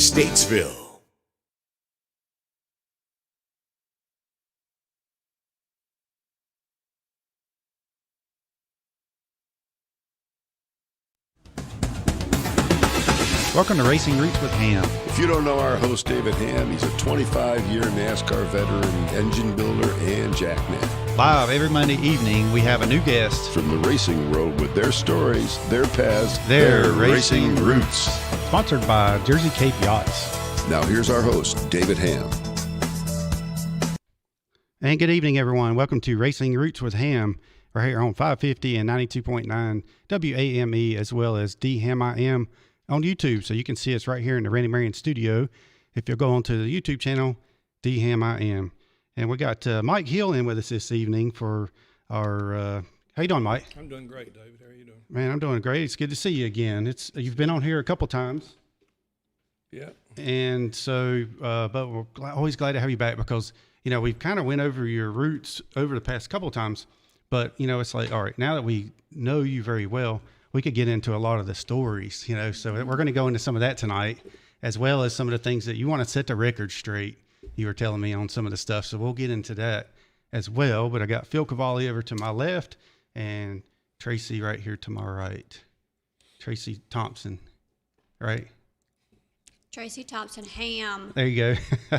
Statesville. Welcome to Racing Roots with Hamm. If you don't know our host, David Hamm, he's a 25-year NASCAR veteran, engine builder, and jackman. Live every Monday evening, we have a new guest From the racing world with their stories, their paths, their racing roots. Sponsored by Jersey Cape Yachts. Now here's our host, David Hamm. And good evening, everyone. Welcome to Racing Roots with Hamm. We're here on 550 and 92.9 WAME, as well as DHammiam on YouTube. So you can see us right here in the Randy Marion studio. If you'll go onto the YouTube channel, DHammiam. And we got Mike Hill in with us this evening for our, how you doing, Mike? I'm doing great, David. How are you doing? Man, I'm doing great. It's good to see you again. You've been on here a couple times. Yeah. And so, but we're always glad to have you back because, you know, we've kind of went over your roots over the past couple of times, but, you know, it's like, all right, now that we know you very well, we could get into a lot of the stories, you know, so we're going to go into some of that tonight, as well as some of the things that you want to set the record straight. You were telling me on some of the stuff, so we'll get into that as well. But I got Phil Cavalli over to my left and Tracy right here to my right. Tracy Thompson, right? Tracy Thompson, Hamm. There you go.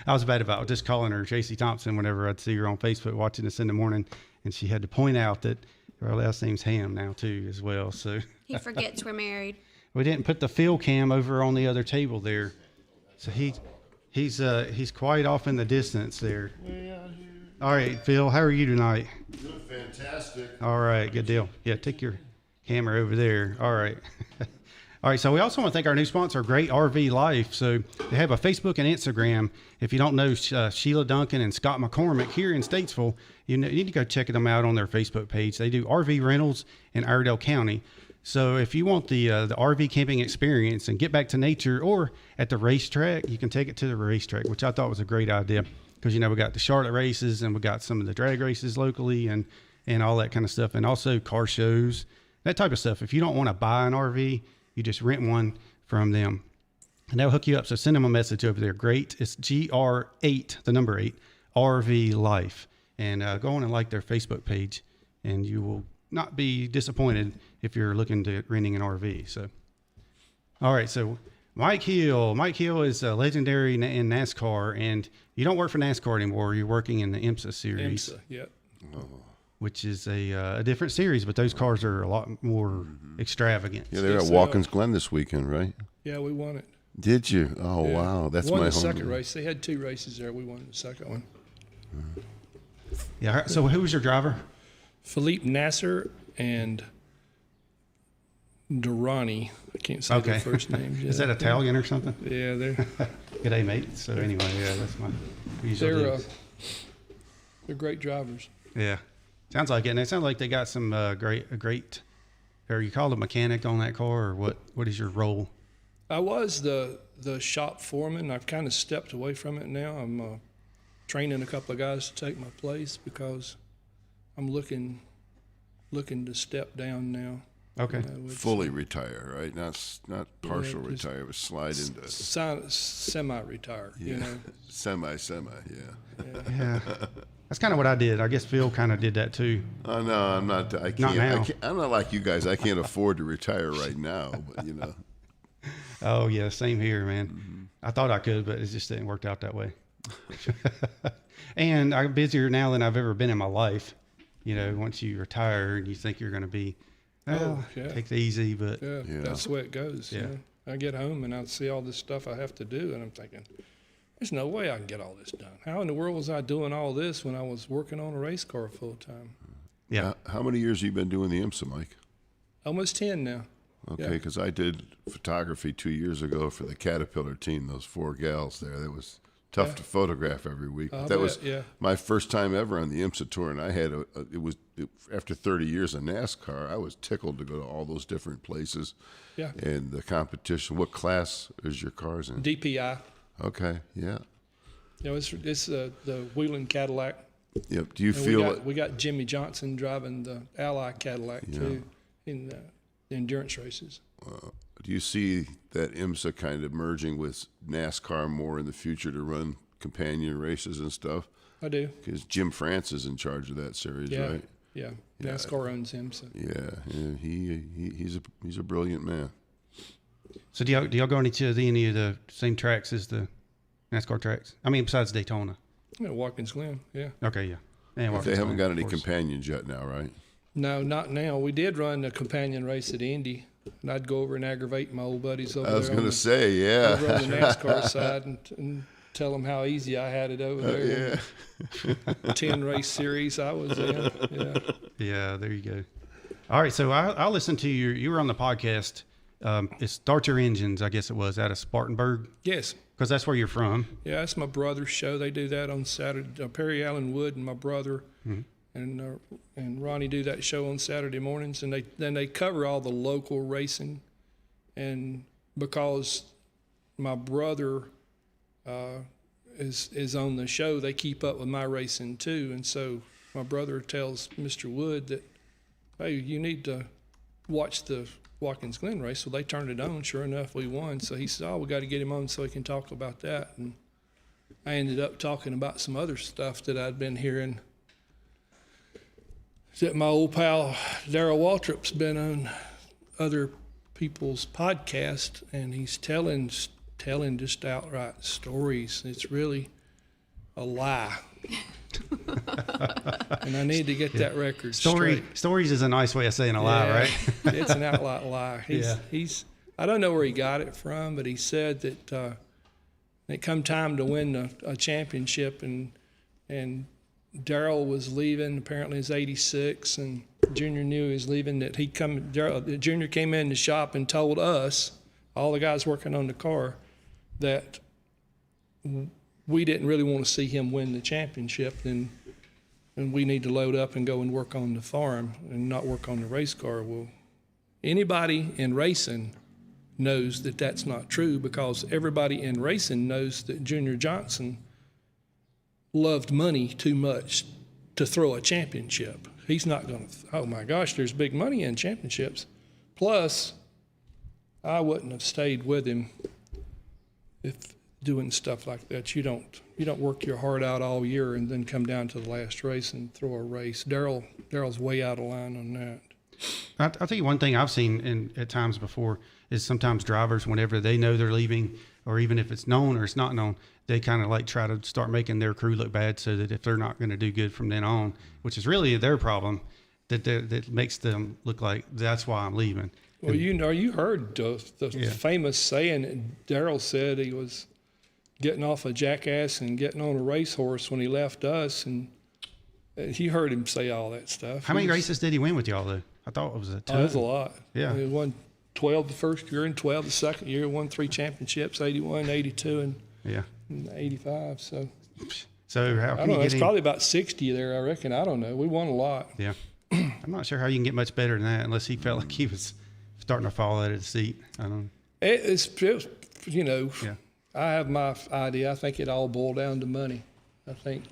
I was bad about just calling her Tracy Thompson whenever I'd see her on Facebook watching us in the morning, and she had to point out that her last name's Hamm now too, as well. So He forgets we're married. We didn't put the Phil cam over on the other table there, so he's quite off in the distance there. All right, Phil, how are you tonight? Doing fantastic. All right, good deal. Yeah, take your camera over there. All right. All right, so we also want to thank our new sponsor, Great RV Life. So they have a Facebook and Instagram. If you don't know Sheila Duncan and Scott McCormick here in Statesville, you need to go check them out on their Facebook page. They do RV rentals in Iredell County. So if you want the RV camping experience and get back to nature, or at the racetrack, you can take it to the racetrack, which I thought was a great idea because, you know, we got the Charlotte races and we got some of the drag races locally and all that kind of stuff, and also car shows, that type of stuff. If you don't want to buy an RV, you just rent one from them and they'll hook you up. So send them a message over there. Great. It's GR8, the number 8, RV Life. And go on and like their Facebook page, and you will not be disappointed if you're looking to renting an RV. So, all right. So Mike Hill is a legendary in NASCAR, and you don't work for NASCAR anymore. You're working in the IMSA series. IMSA, yep. Which is a different series, but those cars are a lot more extravagant. Yeah, they're at Watkins Glen this weekend, right? Yeah, we won it. Did you? Oh, Yeah. wow. That's won my the home. second race. They had 2 races there. We won the second one. Yeah. So who was your driver? Philippe Nasser and Durrani. I can't say their first names. Is that Italian or something? Yeah, they're Good day, mate. So anyway, yeah, that's my usual they're great drivers. Yeah. Sounds like it. And it sounds like they got some great, or you call a mechanic on that car, or what is your role? I was the shop foreman. I've kind of stepped away from it now. I'm training a couple of guys to take my place because I'm looking to step down now. Okay. Fully retire, right? Not partial retire, but slide into semi-retire. Yeah. You know. Semi, yeah. Yeah. That's kind of what I did. I guess Phil kind of did that too. Oh, no, I'm not. I can't. Not now. I'm not like you guys. I can't afford to retire right now, but you know. Oh yeah, same here, man. Mm-hmm. I thought I could, but it just didn't work out that way. And I'm busier now than I've ever been in my life. You know, once you retire and you think you're going to be, take it easy, but yeah, that's the way it goes. Yeah. You know? I get home and I see all this stuff I have to do, and I'm thinking, there's no way I can get all this done. How in the world was I doing all this when I was working on a race car full time? Yeah. How many years have you been doing the IMSA, Mike? Almost 10 now. Okay, because I did photography 2 years ago for the Caterpillar team, those 4 gals there. That was tough to photograph every week. But that was my first time ever on the IMSA tour, and I had after 30 years of NASCAR, I was tickled to go to all those different places. Yeah. And the competition. What class is your cars in? DPI. Okay, yeah. You know, it's the Wheeling Cadillac. Yep. Do you feel we got Jimmy Johnson driving the Ally Cadillac too in the endurance races. Do you see that IMSA kind of merging with NASCAR more in the future to run companion races and stuff? I do. Because Jim France is in charge of that series, Yeah. right? Yeah. NASCAR owns him. So. He's a brilliant man. So do y'all go on any of the same tracks as the NASCAR tracks? I mean, besides Daytona. Yeah, Watkins Glen. Yeah. Okay, yeah. And But they haven't got any of course. companions yet now, right? No, not now. We did run a companion race at Indy, and I'd go over and aggravate my old buddies over there. I was going to say, yeah. Over on the NASCAR side and tell them how easy I had it over there. Yeah. 10 race series I was in. Yeah. Yeah, there you go. All right, so I listened to you were on the podcast. It's Start Your Engines, I guess it was, out of Spartanburg, Yes. because that's where you're from. Yeah, that's my brother's show. They do that on Saturday. Perry Allen Wood and my brother and Ronnie do that show on Saturday mornings, and they cover all the local racing. And because my brother is on the show, they keep up with my racing too. And so my brother tells Mr. Wood that, hey, you need to watch the Watkins Glen race. So they turned it on. Sure enough, we won. So he said, oh, we got to get him on so he can talk about that. And I ended up talking about some other stuff that I'd been hearing that my old pal Darrell Waltrip's been on other people's podcast, and he's telling just outright stories. It's really a lie. And I need to get that record straight. Stories is a nice way of saying a lie, right? It's an outright lie. He's I don't know where he got it from, but he said that it come time to win a championship, and Darrell was leaving. Apparently, it's 86, and Junior knew he was leaving. That Junior came in the shop and told us, all the guys working on the car, that we didn't really want to see him win the championship, and we need to load up and go and work on the farm and not work on the race car. Well, anybody in racing knows that that's not true, because everybody in racing knows that Junior Johnson loved money too much to throw a championship. He's not going to, oh my gosh, there's big money in championships. Plus, I wouldn't have stayed with him if doing stuff like that. You don't work your heart out all year and then come down to the last race and throw a race. Darrell's way out of line on that. I'll tell you one thing I've seen at times before is sometimes drivers, whenever they know they're leaving, or even if it's known or it's not known, they kind of like try to start making their crew look bad, so that if they're not going to do good from then on, which is really their problem, that makes them look like that's why I'm leaving. Well, you heard the famous saying that Darrell said he was getting off a jackass and getting on a racehorse when he left us, and you heard him say all that stuff. How many races did he win with y'all, though? I thought it was a ton. Oh, it was a lot. Yeah. He won 12 the first year and 12 the second year, won 3 championships, 81, 82, and 85. So how I can don't know. you It's get probably about 60 there, I reckon. I don't know. We won a lot. Yeah. I'm not sure how you can get much better than that unless he felt like he was starting to fall out of the seat. I don't know. It's I have my idea. I think it all boiled down to money. I think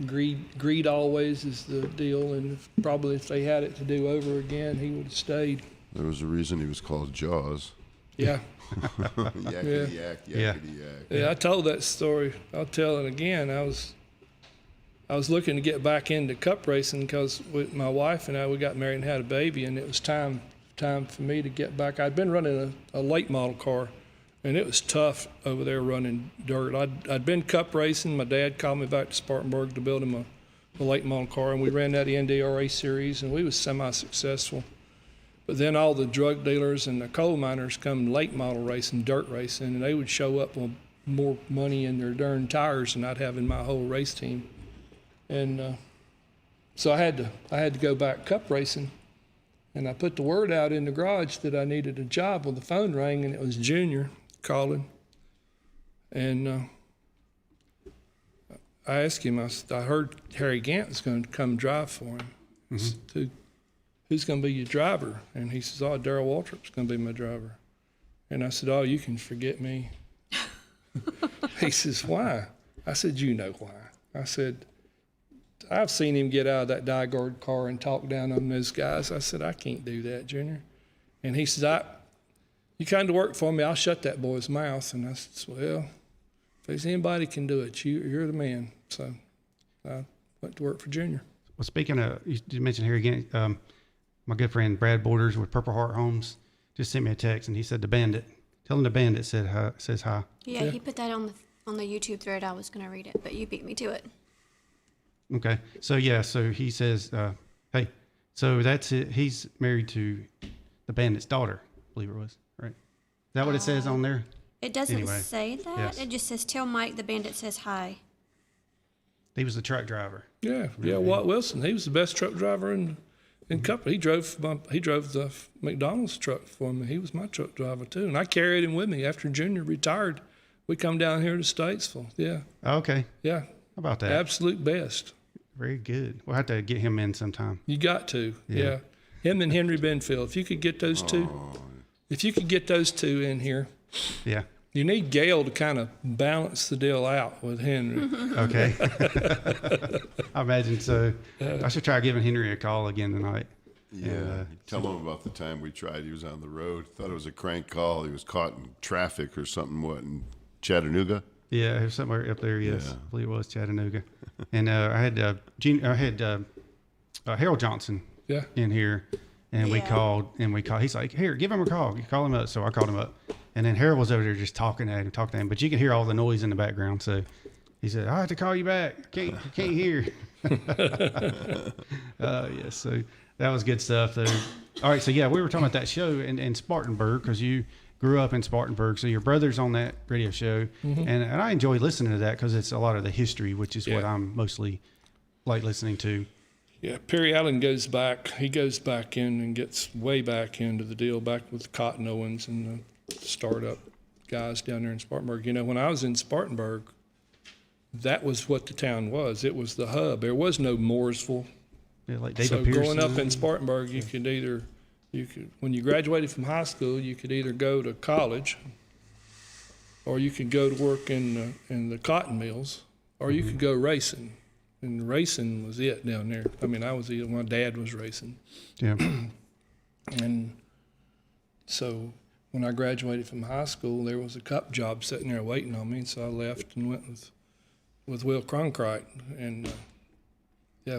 greed always is the deal, and probably if they had it to do over again, he would have stayed. There was a reason he was called Jaws. Yeah. Yakety yak, yakety yak. Yeah, I told that story. I'll tell it again. I was looking to get back into cup racing because my wife and I, we got married and had a baby, and it was time for me to get back. I'd been running a late model car, and it was tough over there running dirt. I'd been cup racing. My dad called me back to Spartanburg to build him a late model car, and we ran that NDRA series, and we was semi-successful. But then all the drug dealers and the coal miners come late model racing, dirt racing, and they would show up with more money in their darn tires than I'd have in my whole race team. And so I had to go back cup racing, and I put the word out in the garage that I needed a job. Well, the phone rang, and it was Junior calling. And I asked him, I heard Harry Gant was going to come drive for him. Mm-hmm. Who's going to be your driver? And he says, oh, Darrell Waltrip's going to be my driver. And I said, oh, you can forget me. He says, why? I said, you know why. I said, I've seen him get out of that die-guard car and talk down on those guys. I said, I can't do that, Junior. And he says, you kind of work for me, I'll shut that boy's mouth. And I said, well, if there's anybody can do it, you're the man. So I went to work for Junior. Well, speaking of, you mentioned here again, my good friend Brad Borders with Purple Heart Homes just sent me a text, and he said the Bandit. Tell him the Bandit says hi. Yeah, he put that on the YouTube thread. I was going to read it, but you beat me to it. Okay. So he says, hey, so that's it. He's married to the Bandit's daughter, I believe it was, right? Is that what it says on there? It doesn't Anyway, say that. yes. It just says, tell Mike the Bandit says hi. He was the truck driver. Yeah, Walt Wilson. He was the best truck driver in company. He drove the McDonald's truck for me. He was my truck driver too, and I carried him with me after Junior retired. We come down here to Statesville. Yeah. Okay. Yeah. How about that? Absolute best. Very good. We'll have to get him in sometime. You got to. Yeah. Him and Henry Benfield. If you could get those two. If you could get those two in here. Yeah. You need Gail to kind of balance the deal out with Henry. Okay. I imagine so. I should try giving Henry a call again tonight. Yeah. Tell him about the time we tried. He was on the road. Thought it was a crank call. He was caught in traffic or something. What, in Chattanooga? Yeah, it was somewhere up there. Yes, Yeah. I believe it was Chattanooga. And I had Harold Johnson in here, and we called. He's like, "Here, give him a call. You call him up." So I called him up, and then Harold was over there just talking to him. But you could hear all the noise in the background. So he said, "I have to call you back. I can't hear." Yes. So that was good stuff, though. All right. So yeah, we were talking about that show in Spartanburg because you grew up in Spartanburg. So your brother's on that radio show, and I enjoy listening to that because it's a lot of the history, which is what I'm mostly like listening to. Yeah, Perry Allen goes back. He goes back in and gets way back into the deal, back with Cotton Owens and the startup guys down there in Spartanburg. You know, when I was in Spartanburg, that was what the town was. It was the hub. There was no Mooresville. Yeah, like David So Pearson. growing up in Spartanburg, you could when you graduated from high school, you could either go to college, or you could go to work in the cotton mills, or you could go racing. And racing was it down there. I mean, my dad was racing. Yeah. And so when I graduated from high school, there was a cup job sitting there waiting on me. So I left and went with Will Cronkite. And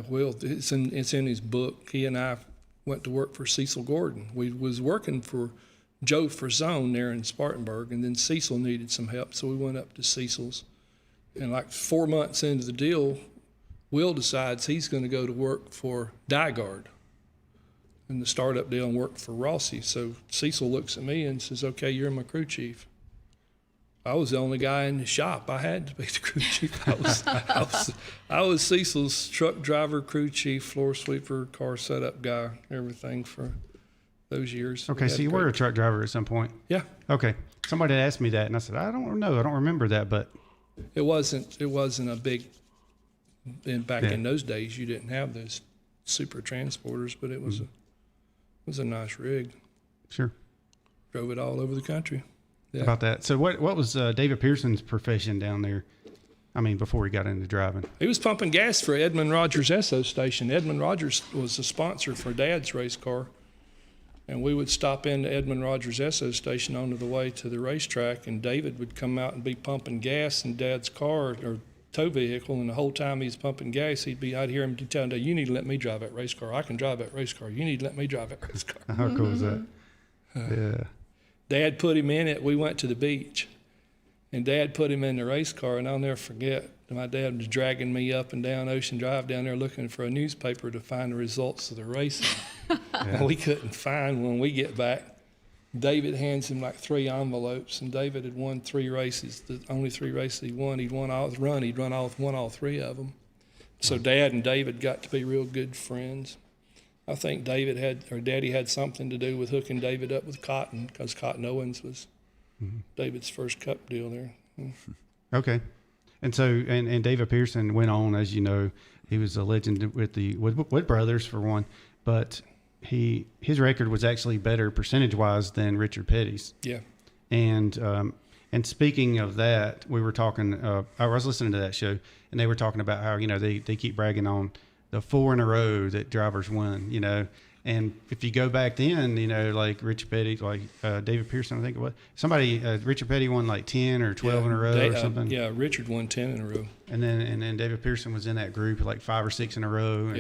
Will, it's in his book. He and I went to work for Cecil Gordon. We was working for Joe Frazone there in Spartanburg, and then Cecil needed some help, so we went up to Cecil's. And like 4 months into the deal, Will decides he's going to go to work for DieGuard in the startup deal and work for Rossi. So Cecil looks at me and says, "Okay, you're my crew chief." I was the only guy in the shop. I had to be the crew chief. I was Cecil's truck driver, crew chief, floor sweeper, car setup guy, everything for those years. Okay, so you were a truck driver at some point. Yeah. Okay. Somebody had asked me that, and I said, I don't know. I don't remember that, but It wasn't a big. And back in those days, you didn't have those super transporters, but it was a nice rig. Sure. Drove it all over the country. Yeah. About that. So what was David Pearson's profession down there? I mean, before he got into driving. He was pumping gas for Edmund Rogers Esso station. Edmund Rogers was a sponsor for Dad's race car. And we would stop into Edmund Rogers Esso station on the way to the racetrack, and David would come out and be pumping gas in Dad's car or tow vehicle, and the whole time he's pumping gas, I'd hear him telling Dad, "You need to let me drive that race car. I can drive that race car. You need to let me drive that race car." How cool is that? Yeah. Dad put him in it. We went to the beach, and Dad put him in the race car, and I'll never forget. My dad was dragging me up and down Ocean Drive down there looking for a newspaper to find the results of the racing. And we couldn't find when we get back. David hands him like 3 envelopes, and David had won 3 races. The only 3 races he won, he'd won all all 3 of them. So Dad and David got to be real good friends. I think Daddy had something to do with hooking David up with Cotton, because Cotton Owens was David's first cup deal there. Okay. And so, and David Pearson went on, as you know, he was a legend with the Wood Brothers for one, but his record was actually better percentage-wise than Richard Petty's. Yeah. And speaking of that, we were talking. I was listening to that show, and they were talking about how they keep bragging on the 4 in a row that drivers won. And if you go back then, like Richard Petty, like David Pearson, I think it was Richard Petty won like 10 or 12 in a row or something. Yeah, Richard won 10 in a row. And then David Pearson was in that group like 5 or 6 in a row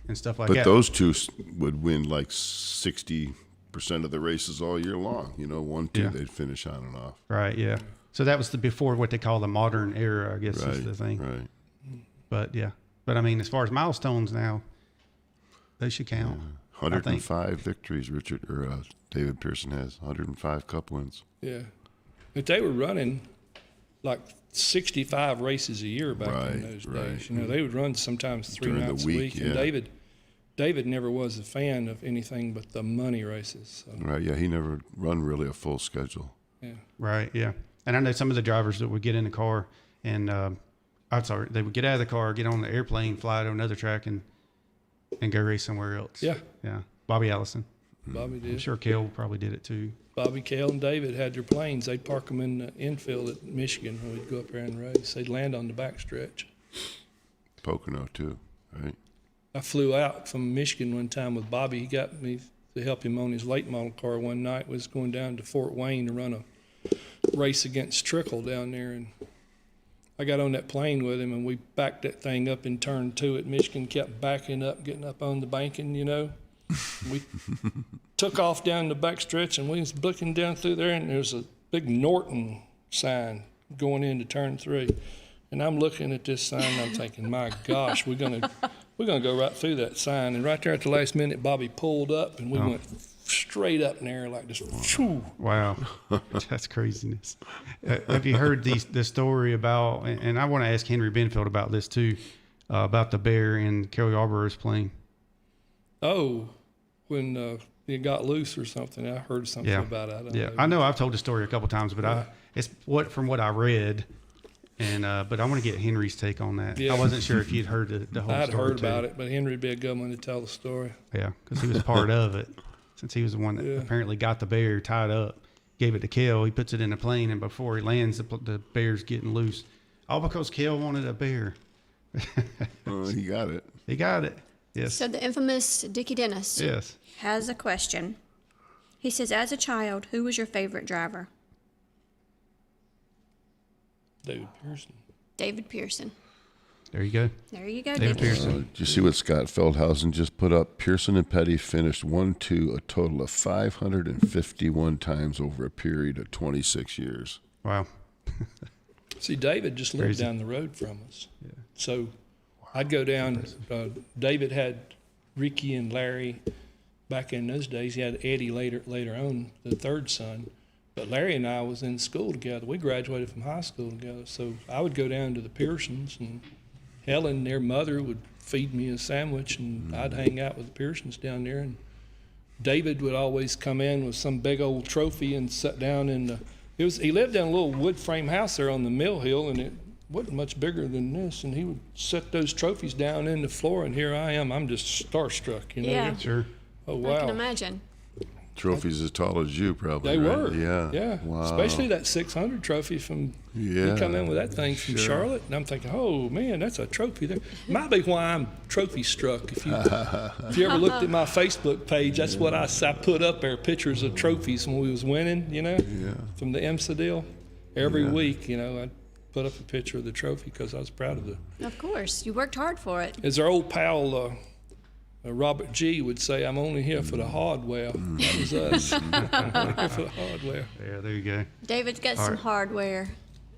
and stuff like that. But those two would win like 60% of the races all year long. 1, 2, they'd finish on and off. Right. Yeah. So that was before what they call the modern era, I guess is the thing. Right. But I mean, as far as milestones now, they should count. 105 victories, David Pearson has 105 Cup wins. Yeah, but they were running like 65 races a year back in those days. They would run sometimes 3 During nights the a week. week. And David never was a fan of anything but the money races. So. Right. Yeah, he never run really a full schedule. Yeah. Right. Yeah. And I know some of the drivers that would get in the car and they would get out of the car, get on the airplane, fly to another track, and go race somewhere else. Yeah. Yeah. Bobby Allison. Bobby did. I'm sure Cale probably did it too. Bobby, Cale, and David had their planes. They'd park them in the infield at Michigan when we'd go up there and race. They'd land on the backstretch. Pocono too, right? I flew out from Michigan one time with Bobby. He got me to help him on his late model car one night. Was going down to Fort Wayne to run a race against Trickle down there, and I got on that plane with him, and we backed that thing up in turn 2 at Michigan, kept backing up, getting up on the banking, We took off down the back stretch, and we was looking down through there, and there's a big Norton sign going into turn 3. And I'm looking at this sign, and I'm thinking, my gosh, we're gonna go right through that sign. And right there at the last minute, Bobby pulled up, and we went straight up in the air like this. Whew. Wow, that's craziness. Have you heard the story about? And I want to ask Henry Benfield about this too, about the bear in Kelly Arborough's plane. Oh, when it got loose or something, I heard something about it. I know I've told the story a couple times, but it's from what I read. And but I want to get Henry's take on that. Yeah. I wasn't sure if you'd heard the whole story. I'd heard about it, but Henry'd be a good one to tell the story. Yeah, because he was part of it. Since he was the one that apparently got the bear tied up, gave it to Kel. He puts it in the plane, and before he lands, the bear's getting loose. All because Kel wanted a bear. He got it. He got it. Yes. So the infamous Dickie Dennis has a question. He says, as a child, who was your favorite driver? David Pearson. There you go. There you go, David Dickie. Pearson. Did you see what Scott Feldhausen just put up? Pearson and Petty finished 1-2 a total of 551 times over a period of 26 years. Wow. See, David just lived down the road from us. Yeah. So I'd go down. David had Ricky and Larry back in those days. He had Eddie later on, the third son. But Larry and I was in school together. We graduated from high school together. So I would go down to the Pearsons, and Helen, their mother, would feed me a sandwich, and I'd hang out with the Pearsons down there. And David would always come in with some big old trophy and sit down in the. He lived in a little wood frame house there on the Mill Hill, and it wasn't much bigger than this. And he would set those trophies down in the floor, and here I am. I'm just starstruck, Yeah. Sure. Oh, wow. I can imagine. Trophies as tall as you, probably. They right? were. Yeah. Wow. Especially that 600 trophy from. You come in with that thing from Charlotte, and I'm thinking, oh man, that's a trophy there. Might be why I'm trophy struck. If you ever looked at my Facebook page, that's what I put up there, pictures of trophies when we was winning, from the IMSA deal. Every week, I'd put up a picture of the trophy because I was proud of it. Of course, you worked hard for it. As our old pal Robert G. would say, I'm only here for the hardware. That was us. I'm only here for the hardware. Yeah, there you go. David's got some hardware,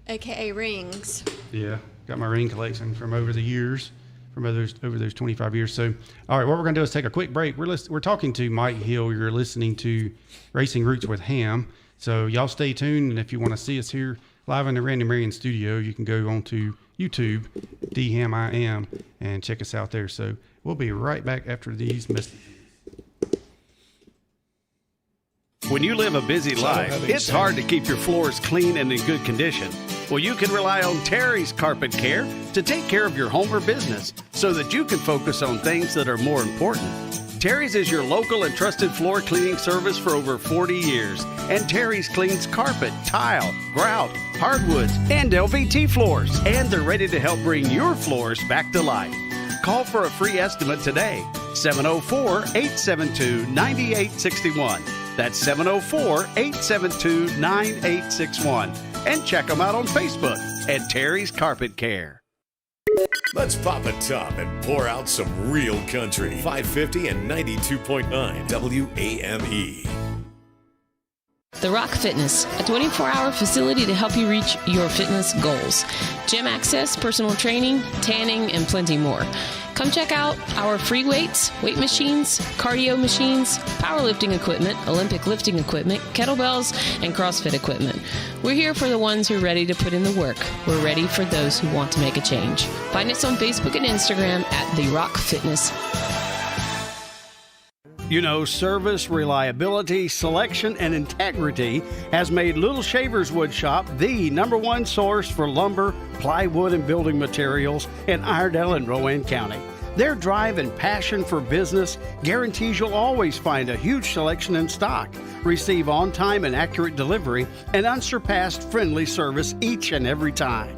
a.k.a. rings. Yeah, got my ring collection from over the years, from over those 25 years. So, all right, what we're going to do is take a quick break. We're talking to Mike Hill. You're listening to Racing Roots with Hamm. So y'all stay tuned, and if you want to see us here live in the Randy Marion studio, you can go on to YouTube, DHammiam, and check us out there. So we'll be right back after these messages. When you live a busy life, it's hard to keep your floors clean and in good condition. Well, you can rely on Terry's Carpet Care to take care of your home or business so that you can focus on things that are more important. Terry's is your local and trusted floor cleaning service for over 40 years. And Terry's cleans carpet, tile, grout, hardwoods, and LVT floors. And they're ready to help bring your floors back to life. Call for a free estimate today. 704-872-9861. That's 704-872-9861. And check them out on Facebook at Terry's Carpet Care. Let's pop a top and pour out some real country. 550 and 92.9 WAME. The Rock Fitness, a 24-hour facility to help you reach your fitness goals. Gym access, personal training, tanning, and plenty more. Come check out our free weights, weight machines, cardio machines, powerlifting equipment, Olympic lifting equipment, kettlebells, and CrossFit equipment. We're here for the ones who are ready to put in the work. We're ready for those who want to make a change. Find us on Facebook and Instagram at The Rock Fitness. You know, service, reliability, selection, and integrity has made Little Shavers Wood Shop the #1 source for lumber, plywood, and building materials in Iredell and Rowan County. Their drive and passion for business guarantees you'll always find a huge selection in stock, receive on-time and accurate delivery, and unsurpassed friendly service each and every time.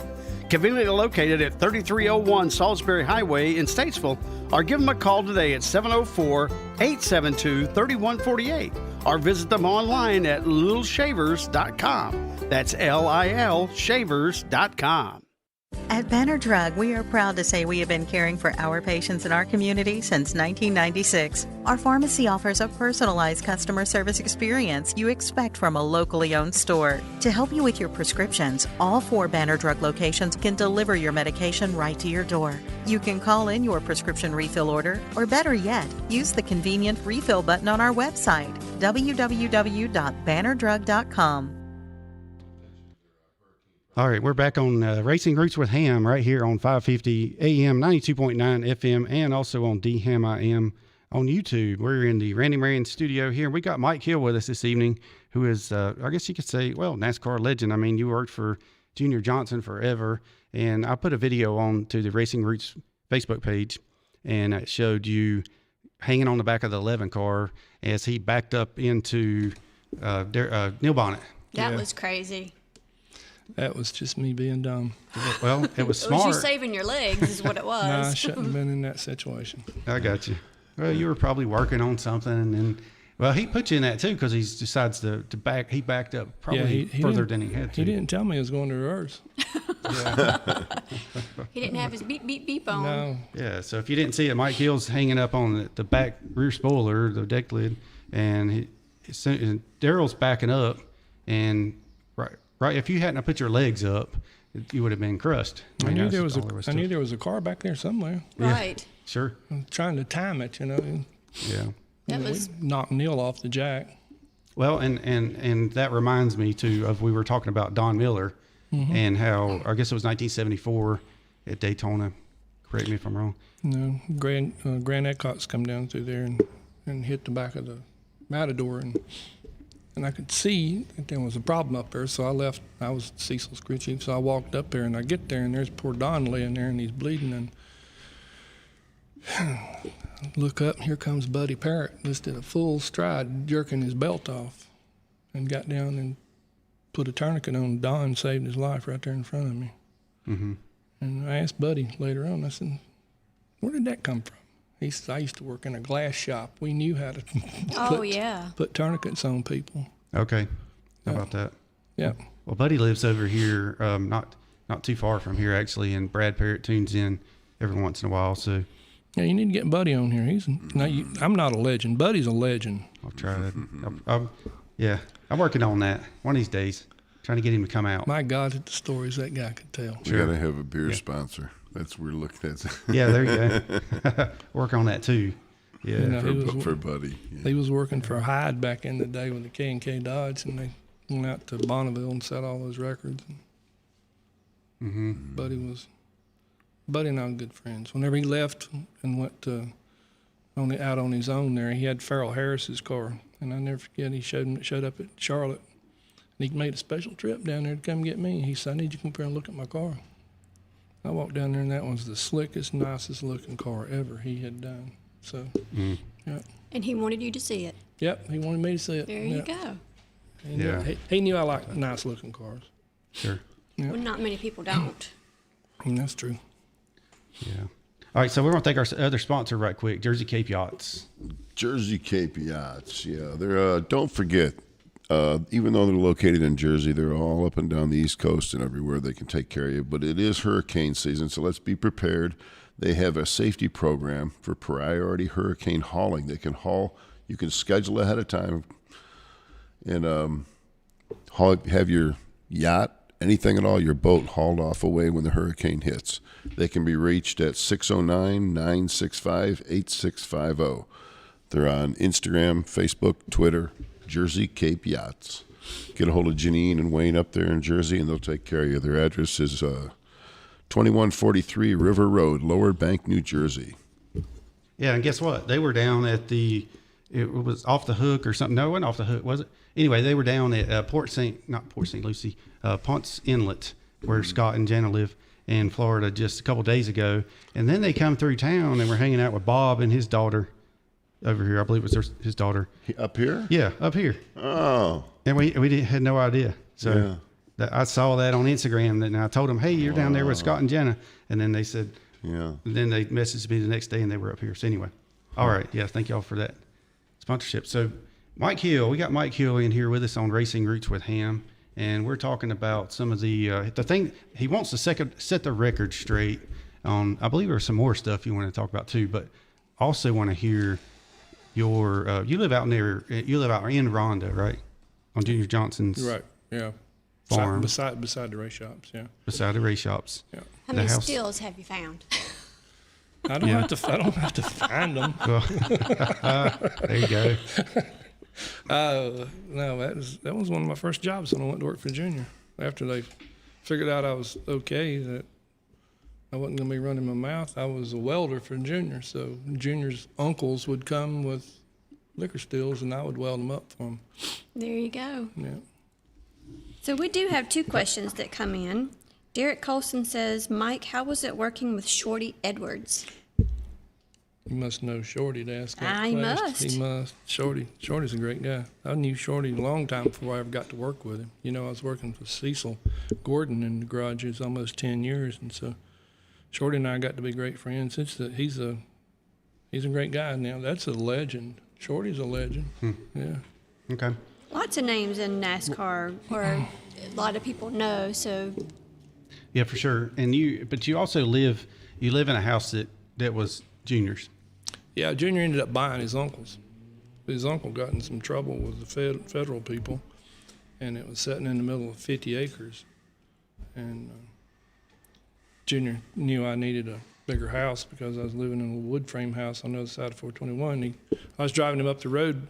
Conveniently located at 3301 Salisbury Highway in Statesville, or give them a call today at 704-872-3148, or visit them online at lilshavers.com. That's LIL shavers.com. At Banner Drug, we are proud to say we have been caring for our patients in our community since 1996. Our pharmacy offers a personalized customer service experience you expect from a locally owned store. To help you with your prescriptions, all 4 Banner Drug locations can deliver your medication right to your door. You can call in your prescription refill order, or better yet, use the convenient refill button on our website, www.bannerdrug.com. All right, we're back on Racing Roots with Hamm right here on 550 AM, 92.9 FM, and also on DHammiam on YouTube. We're in the Randy Marion studio here. We got Mike Hill with us this evening, who is, I guess you could say, well, NASCAR legend. I mean, you worked for Junior Johnson forever, and I put a video on to the Racing Roots Facebook page, and it showed you hanging on the back of the 11 car as he backed up into Neil Bonnet. That was crazy. That was just me being dumb. Well, it was smart. It was you saving your legs is what it was. No, I shouldn't have been in that situation. I got you. Well, you were probably working on something, and well, he put you in that too because he decides to back. He backed up probably further than he had to. He didn't tell me he was going to reverse. He didn't have his beep, beep, beep on. No. Yeah, so if you didn't see it, Mike Hill's hanging up on the back rear spoiler, the deck lid, and Daryl's backing up, and right. If you hadn't put your legs up, you would have been crushed. I knew there was a car back there somewhere. Right. Yeah, sure. I'm trying to time it, you know. Yeah. We knocked Neil off the jack. Well, and that reminds me too of we were talking about Don Miller and how I guess it was 1974 at Daytona. Correct me if I'm wrong. No, Grand Ecot's come down through there and hit the back of the Matador and I could see that there was a problem up there, so I left. I was Cecil's crew chief, so I walked up there, and I get there, and there's poor Don laying there, and he's bleeding, and look up, and here comes Buddy Parrott, just did a full stride, jerking his belt off, and got down and put a tourniquet on Don, saved his life right there in front of me. Mm-hmm. And I asked Buddy later on, I said, where did that come from? He said, I used to work in a glass shop. We knew how to put tourniquets on people. Okay. How about that? Yeah. Well, Buddy lives over here, not too far from here, actually, and Brad Parrott tunes in every once in a while. So, yeah, you need to get Buddy on here. I'm not a legend. Buddy's a legend. I'll try that. I'm working on that one of these days, trying to get him to come out. My God, at the stories that guy could tell. We got to have a beer sponsor. That's what we're looking at. Yeah, there you go. Work on that too. Yeah, you know, for Buddy. Yeah. He was working for Hyde back in the day with the K&K Dodge, and they went out to Bonneville and set all those records. And Buddy and I were good friends. Whenever he left and went out on his own there, he had Farrell Harris's car, and I never forget. He showed up at Charlotte, and he made a special trip down there to come get me. He said, "I need you to come up here and look at my car." I walked down there, and that was the slickest, nicest looking car ever he had done. So, yeah. And he wanted you to see it. Yep, he wanted me to see it. There you go. He knew I liked nice looking cars. Sure. Yep. Well, not many people don't. And that's true. Yeah. All right, so we're going to thank our other sponsor right quick, Jersey Cape Yachts. Jersey Cape Yachts, yeah. They're don't forget, even though they're located in Jersey, they're all up and down the East Coast and everywhere they can take care of you. But it is hurricane season, so let's be prepared. They have a safety program for priority hurricane hauling. They can haul. You can schedule ahead of time and have your yacht, anything at all, your boat hauled off away when the hurricane hits. They can be reached at 609-965-8650. They're on Instagram, Facebook, Twitter, Jersey Cape Yachts. Get a hold of Janine and Wayne up there in Jersey, and they'll take care of you. Their address is 2143 River Road, Lower Bank, New Jersey. Yeah, and guess what? They were down at it was Off the Hook or something. No, it wasn't Off the Hook, was it? Anyway, they were down at Ponce Inlet, where Scott and Jana live in Florida just a couple days ago. And then they come through town and were hanging out with Bob and his daughter over here. I believe it was his daughter. Up here? Yeah, up here. Oh. And we had no idea. So I saw that on Instagram, and I told them, hey, you're down there with Scott and Jenna. And then they said, and then they messaged me the next day, and they were up here. So anyway, all right. Yeah, thank y'all for that sponsorship. So Mike Hill, we got Mike Hill in here with us on Racing Roots with Hamm, and we're talking about some of the thing. He wants to set the record straight on, I believe there's some more stuff you want to talk about too, but also want to hear your, you live out in in Rhonda, right? On Junior Johnson's right, yeah. Farm. Beside the race shops, yeah. Beside the race shops. Yeah. How many stills have you found? I don't have to find them. There you go. No, that was one of my first jobs when I went to work for Junior. After they figured out I was okay, that I wasn't going to be running my mouth, I was a welder for Junior. So Junior's uncles would come with liquor stills, and I would weld them up for them. There you go. Yeah. So we do have two questions that come in. Derek Colson says, Mike, how was it working with Shorty Edwards? You must know Shorty to ask that I question. must. He must. Shorty's a great guy. I knew Shorty a long time before I ever got to work with him. You know, I was working for Cecil Gordon in the garages almost 10 years, and so Shorty and I got to be great friends. He's a great guy now. That's a legend. Shorty's a legend. Yeah. Okay. Lots of names in NASCAR, or a lot of people know, so. Yeah, for sure. And but you also live in a house that was Junior's. Yeah, Junior ended up buying his uncle's. His uncle got in some trouble with the federal people, and it was sitting in the middle of 50 acres. And Junior knew I needed a bigger house because I was living in a wood frame house on the other side of 421. I was driving him up the road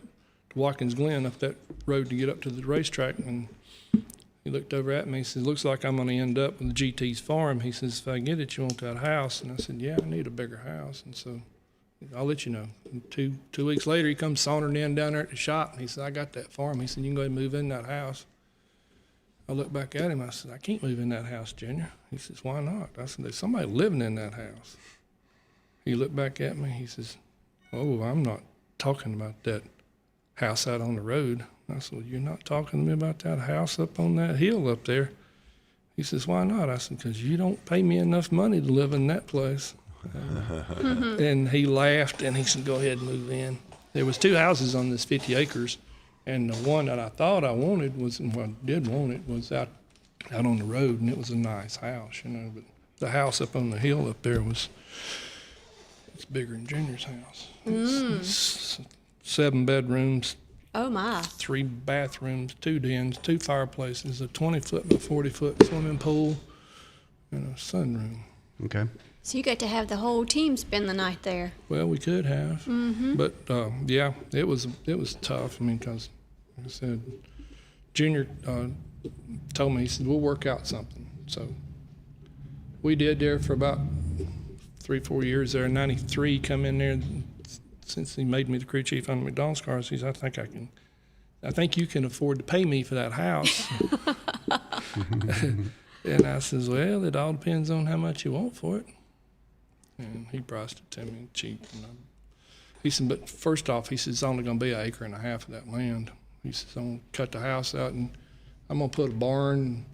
to Watkins Glen, up that road to get up to the racetrack, and he looked over at me. He said, looks like I'm going to end up with GT's farm. He says, if I get it, you want that house? And I said, yeah, I need a bigger house. And so I'll let you know. And two weeks later, he comes sauntering in down there at the shop, and he said, I got that farm. He said, you can go ahead and move in that house. I looked back at him. I said, I can't move in that house, Junior. He says, why not? I said, there's somebody living in that house. He looked back at me. He says, oh, I'm not talking about that house out on the road. I said, well, you're not talking to me about that house up on that hill up there. He says, why not? I said, because you don't pay me enough money to live in that place. And he laughed, and he said, go ahead and move in. There was 2 houses on this 50 acres, and the one that I thought I wanted was out on the road, and it was a nice house, you know. But the house up on the hill up there it's bigger than Junior's house. It's 7 bedrooms. Oh, my. 3 bathrooms, 2 dens, 2 fireplaces, a 20-foot by 40-foot swimming pool, and a sunroom. Okay. So you got to have the whole team spend the night there. Well, we could have. But, yeah, it was tough. I mean, because, like I said, Junior told me, he said, we'll work out something. So we did there for about 3-4 years there. In 93, come in there. Since he made me the crew chief on the McDonald's cars, he said, I think you can afford to pay me for that house. And I says, well, it all depends on how much you want for it. And he priced it to me cheap. And he said, but first off, he says, it's only going to be 1.5 acres of that land. He says, I'm going to cut the house out, and I'm going to put a barn,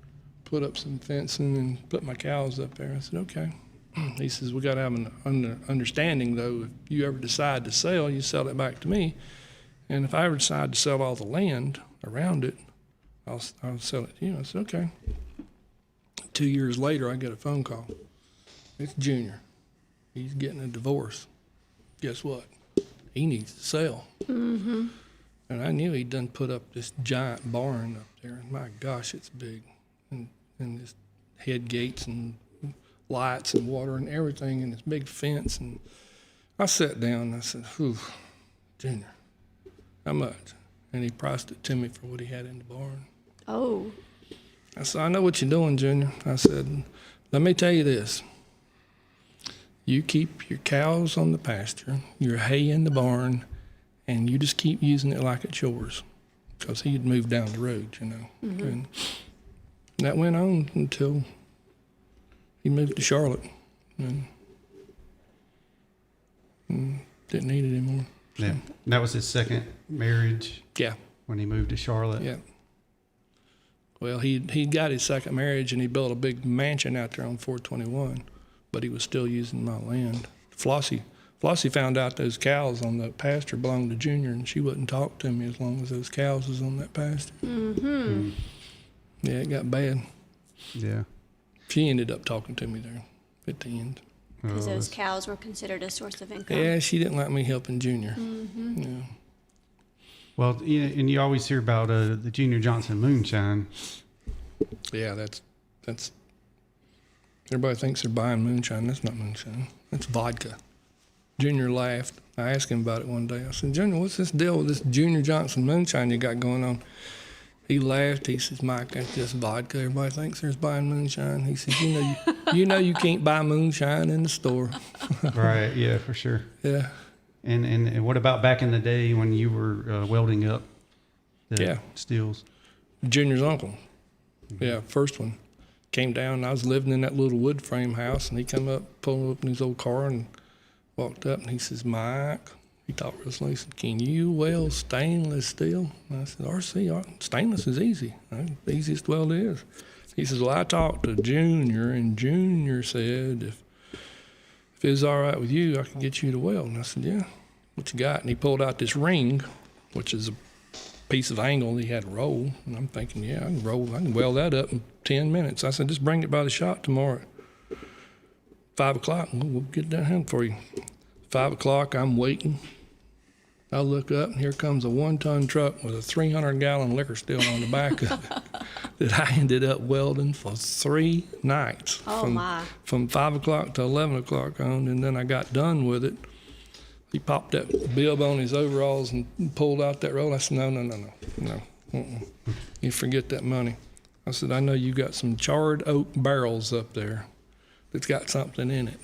put up some fencing, and put my cows up there. I said, okay. He says, we got to have an understanding, though. If you ever decide to sell, you sell it back to me. And if I ever decide to sell all the land around it, I'll sell it to you. I said, okay. 2 years later, I get a phone call. It's Junior. He's getting a divorce. Guess what? He needs to sell. Mm-hmm. And I knew he'd done put up this giant barn up there. And my gosh, it's big. And this head gates and lights and water and everything, and this big fence. And I sat down and I said, Junior, how much? And he priced it to me for what he had in the barn. Oh. I said, I know what you're doing, Junior. I said, let me tell you this. You keep your cows on the pasture, your hay in the barn, and you just keep using it like it's yours. Because he had moved down the road, you know. Mm-hmm. And that went on until he moved to Charlotte and didn't need it anymore. So. Yeah. That was his second marriage? Yeah. When he moved to Charlotte? Yeah. Well, he got his second marriage, and he built a big mansion out there on 421, but he was still using my land. Flossie found out those cows on the pasture belonged to Junior, and she wouldn't talk to me as long as those cows was on that pasture. Mm-hmm. Yeah, it got bad. Yeah. She ended up talking to me there at the end. Because those cows were considered a source of income. Yeah, she didn't like me helping Junior. Mm-hmm. Yeah. Well, and you always hear about the Junior Johnson moonshine. Yeah, that's. Everybody thinks they're buying moonshine. That's not moonshine. That's vodka. Junior laughed. I asked him about it one day. I said, Junior, what's this deal with this Junior Johnson moonshine you got going on? He laughed. He says, Mike, that's just vodka. Everybody thinks they're buying moonshine. He says, you know you can't buy moonshine in the store. Right, yeah, for sure. Yeah. And what about back in the day when you were welding up the steels? Junior's uncle. Mm-hmm. Yeah, first one. Came down, and I was living in that little wood frame house, and he come up, pulled up in his old car, and walked up, and he says, Mike, he talked real slow. He said, can you weld stainless steel? And I said, RC, stainless is easy. The easiest weld is. He says, well, I talked to Junior, and Junior said, if it's all right with you, I can get you to weld. And I said, yeah, what you got? And he pulled out this ring, which is a piece of angle he had to roll. And I'm thinking, yeah, I can weld that up in 10 minutes. I said, just bring it by the shop tomorrow at 5 o'clock, and we'll get that done for you. 5 o'clock, I'm waiting. I look up, and here comes a 1-ton truck with a 300-gallon liquor still on the back of it that I ended up welding for 3 nights. From 5 o'clock to 11 o'clock on, and then I got done with it. He popped that bib on his overalls and pulled out that roll. I said, no. You forget that money. I said, I know you got some charred oak barrels up there that's got something in it.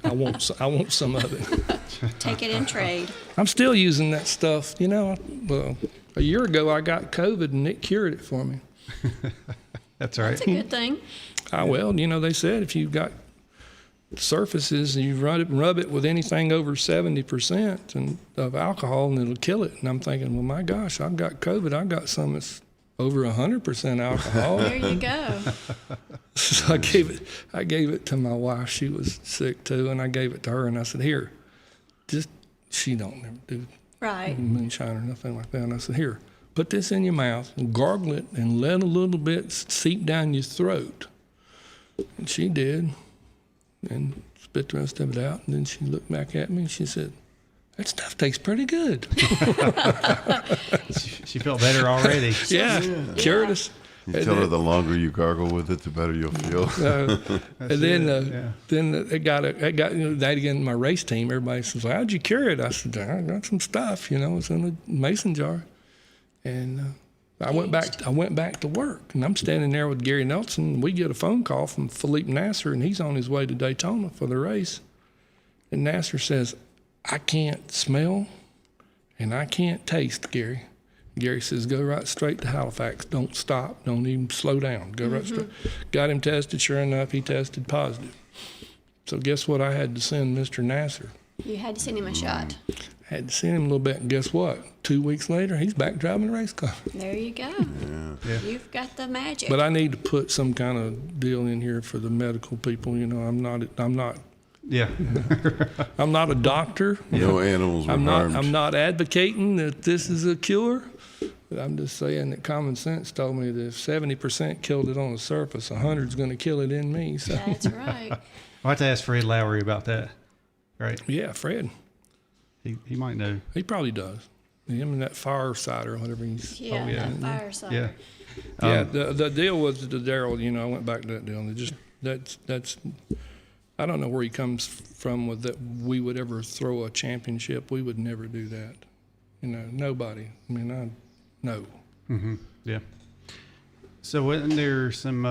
I want some of it. Take it in trade. I'm still using that stuff. You know, well, a year ago I got COVID and it cured it for me. That's right. That's a good thing. Well, you know, they said if you've got surfaces and you rub it with anything over 70% of alcohol, and it'll kill it. And I'm thinking, well, my gosh, I've got COVID. I've got some that's over 100% alcohol. There you go. So I gave it to my wife. She was sick too, and I gave it to her. And I said, here, she don't ever do moonshine or nothing like that. And I said, here, put this in your mouth and gargle it and let a little bit seep down your throat. And she did. And spit the rest of it out. And then she looked back at me and she said, that stuff tastes pretty good. She felt better already. Yeah. Cured us. You tell her the longer you gargle with it, the better you'll feel. And then it got that again, my race team, everybody says, well, how'd you cure it? I said, I got some stuff, it's in a mason jar. And I went back to work, and I'm standing there with Gary Nelson, and we get a phone call from Philippe Nasser, and he's on his way to Daytona for the race. And Nasser says, I can't smell and I can't taste, Gary. Gary says, go right straight to Halifax. Don't stop. Don't even slow down. Go right straight. Got him tested. Sure enough, he tested positive. So guess what I had to send Mr. Nasser? You had to send him a shot. Had to send him a little bit, and guess what? 2 weeks later, he's back driving a race car. There you go. Yeah. You've got the magic. But I need to put some kind of deal in here for the medical people. You know, I'm not Yeah. I'm not a doctor. No animals were harmed. I'm not advocating that this is a cure. I'm just saying that common sense told me that if 70% killed it on the surface, 100's going to kill it in me. So. That's right. I'll have to ask Fred Lowry about that. Right? Yeah, Fred. He might know. He probably does. Him and that fireside or whatever he's. Yeah, that fireside. Yeah. Yeah, the deal was the Daryl. You know, I went back to that deal. And that's. I don't know where he comes from with that. We would ever throw a championship. We would never do that. You know, nobody. I mean, no. Mm-hmm. Yeah. So wasn't there some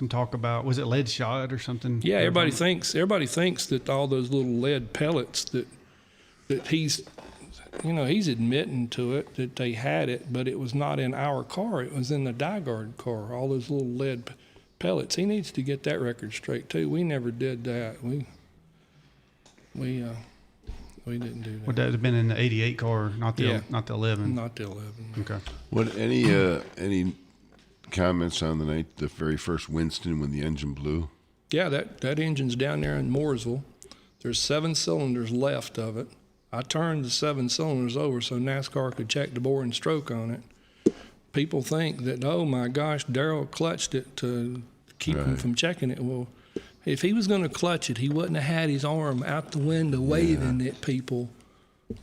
talk about, was it lead shot or something? Yeah, everybody thinks that all those little lead pellets that he's, you know, he's admitting to it that they had it, but it was not in our car. It was in the DieGuard car. All those little lead pellets. He needs to get that record straight too. We never did that. We didn't do that. Would that have been in the 88 car, not the 11? Not the 11. Okay. What any comments on the very first Winston when the engine blew? Yeah, that engine's down there in Mooresville. There's 7 cylinders left of it. I turned the 7 cylinders over so NASCAR could check the bore and stroke on it. People think that, oh my gosh, Daryl clutched it to keep him from checking it. Well, if he was going to clutch it, he wouldn't have had his arm out the window waving at people.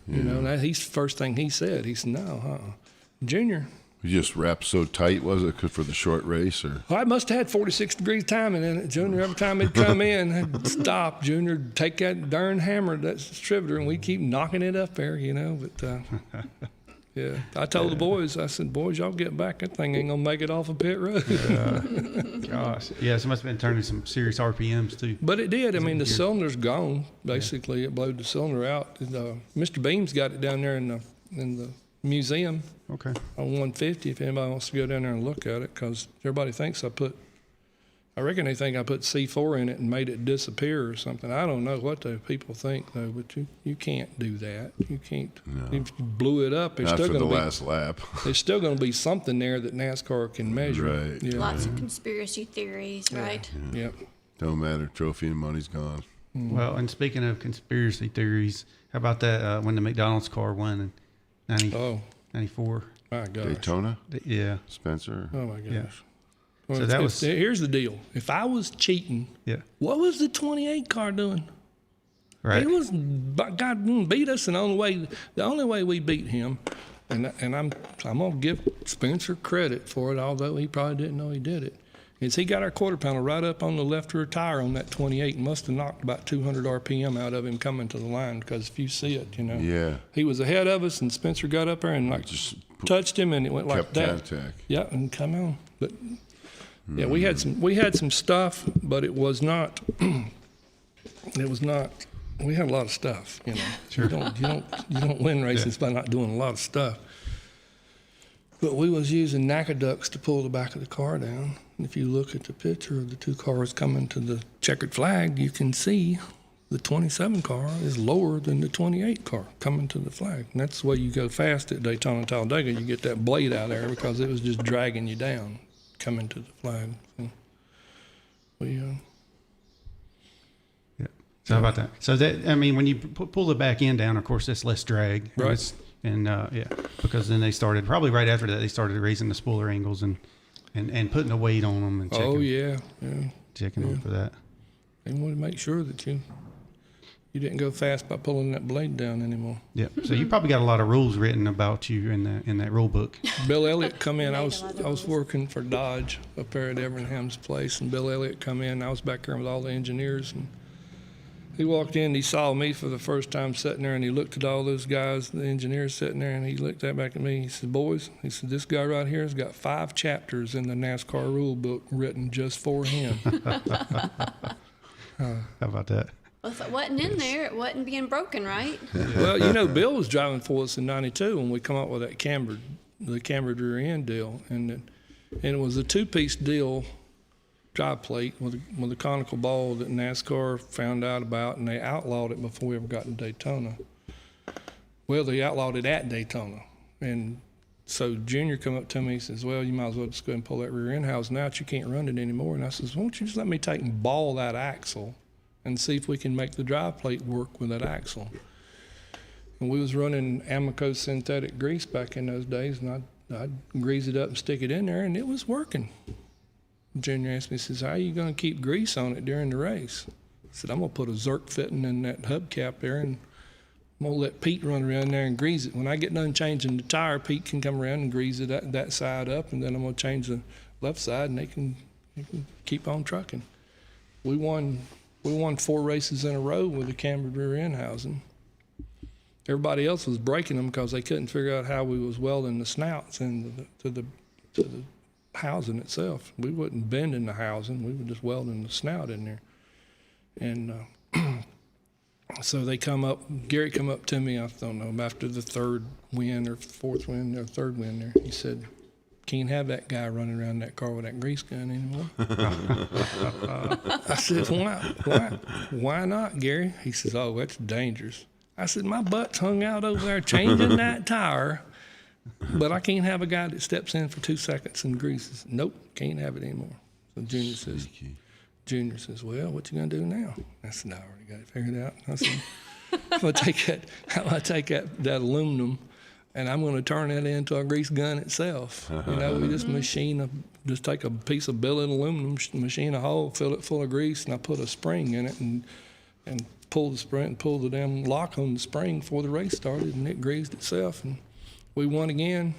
You know, he's the first thing he said. He said, no, Junior. You just wrapped so tight, was it, for the short race? Or I must have had 46 degrees timing in it. Junior, every time he'd come in, I'd stop. Junior would take that darn hammer, that distributor, and we'd keep knocking it up there, you know. But, yeah, I told the boys, I said, boys, y'all get back. That thing ain't going to make it off of pit road. Gosh. Yeah, so it must have been turning some serious RPMs, too. But it did. I mean, the cylinder's gone. Basically, it blowed the cylinder out. Mr. Beam's got it down there in the museum. Okay. On 150, if anybody wants to go down there and look at it, because everybody thinks I reckon they think I put C4 in it and made it disappear or something. I don't know what the people think, though, but you can't do that. You can't. No. You blew it up. Not for the last lap. There's still going to be something there that NASCAR can measure. Right. Yeah. Lots of conspiracy theories, right? Yeah. Yep. Don't matter. Trophy and money's gone. Well, and speaking of conspiracy theories, how about that when the McDonald's car won in 94? My gosh. Daytona? Yeah. Spencer? Oh, my gosh. Yeah. Well, So that was. Here's the deal. If I was cheating, what was the 28 car doing? Right. He was, God beat us, and the only way we beat him, and I'm gonna give Spencer credit for it, although he probably didn't know he did it, is he got our quarter panel right up on the left rear tire on that 28 and must have knocked about 200 RPM out of him coming to the line, because if you see it, you know. Yeah. He was ahead of us, and Spencer got up there and just touched him, and it went like that. Contact. Yeah, and come on. But yeah, we had some stuff, but it was not. It was not. We had a lot of stuff, you know. Sure. You don't win races by not doing a lot of stuff. But we was using NACA to pull the back of the car down. And if you look at the picture of the 2 cars coming to the checkered flag, you can see the 27 car is lower than the 28 car coming to the flag. And that's the way you go fast at Daytona and Talladega. You get that blade out there because it was just dragging you down coming to the flag. So So how about that? So that, I mean, when you pull the back end down, of course, that's less drag. Right. And because then they started, probably right after that, they started raising the spoiler angles and putting the weight on them and checking. Checking them for that. They wanted to make sure that you didn't go fast by pulling that blade down anymore. Yeah. So you probably got a lot of rules written about you in that rule book. Bill Elliott come in. I was working for Dodge up there at Evernham's place, and Bill Elliott come in. I was back there with all the engineers, and he walked in. He saw me for the first time sitting there, and he looked at all those guys, the engineers sitting there, and he looked back at me. He said, "Boys," he said, "this guy right here has got 5 chapters in the NASCAR rule book written just for him." How about that? Well, if it wasn't in there, it wasn't being broken, right? Well, you know, Bill was driving for us in '92 when we come up with that the cambered rear end deal, and it was a 2-piece deal, drive plate with a conical ball that NASCAR found out about, and they outlawed it before we ever got to Daytona. Well, they outlawed it at Daytona. And so Junior come up to me and says, well, you might as well just go ahead and pull that rear end housing out. You can't run it anymore. And I says, why don't you just let me take and ball that axle and see if we can make the drive plate work with that axle. And we was running Amoco synthetic grease back in those days, and I'd grease it up and stick it in there, and it was working. Junior asked me, says, how are you going to keep grease on it during the race? I said, I'm going to put a Zerk fitting in that hubcap there, and I'm going to let Pete run around there and grease it. When I get done changing the tire, Pete can come around and grease it that side up, and then I'm going to change the left side, and they can keep on trucking. We won 4 races in a row with the cambered rear end housing. Everybody else was breaking them because they couldn't figure out how we was welding the snouts to the housing itself. We wasn't bending the housing; we were just welding the snout in there. And so Gary come up to me, I don't know, after the 3rd win or 4th win or 3rd win there. He said, can't have that guy running around that car with that grease gun anymore. I said, why not, Gary? He says, oh, that's dangerous. I said, my butt's hung out over there changing that tire, but I can't have a guy that steps in for 2 seconds and greases. Nope, can't have it anymore. So Junior says, well, what you gonna do now? I said, I already got it figured out. I said, I'm gonna take that aluminum and I'm gonna turn that into a grease gun itself. You know, we just just take a piece of billet aluminum, machine a hole, fill it full of grease, and I put a spring in it and pull the damn lock on the spring before the race started, and it greased itself, and we won again.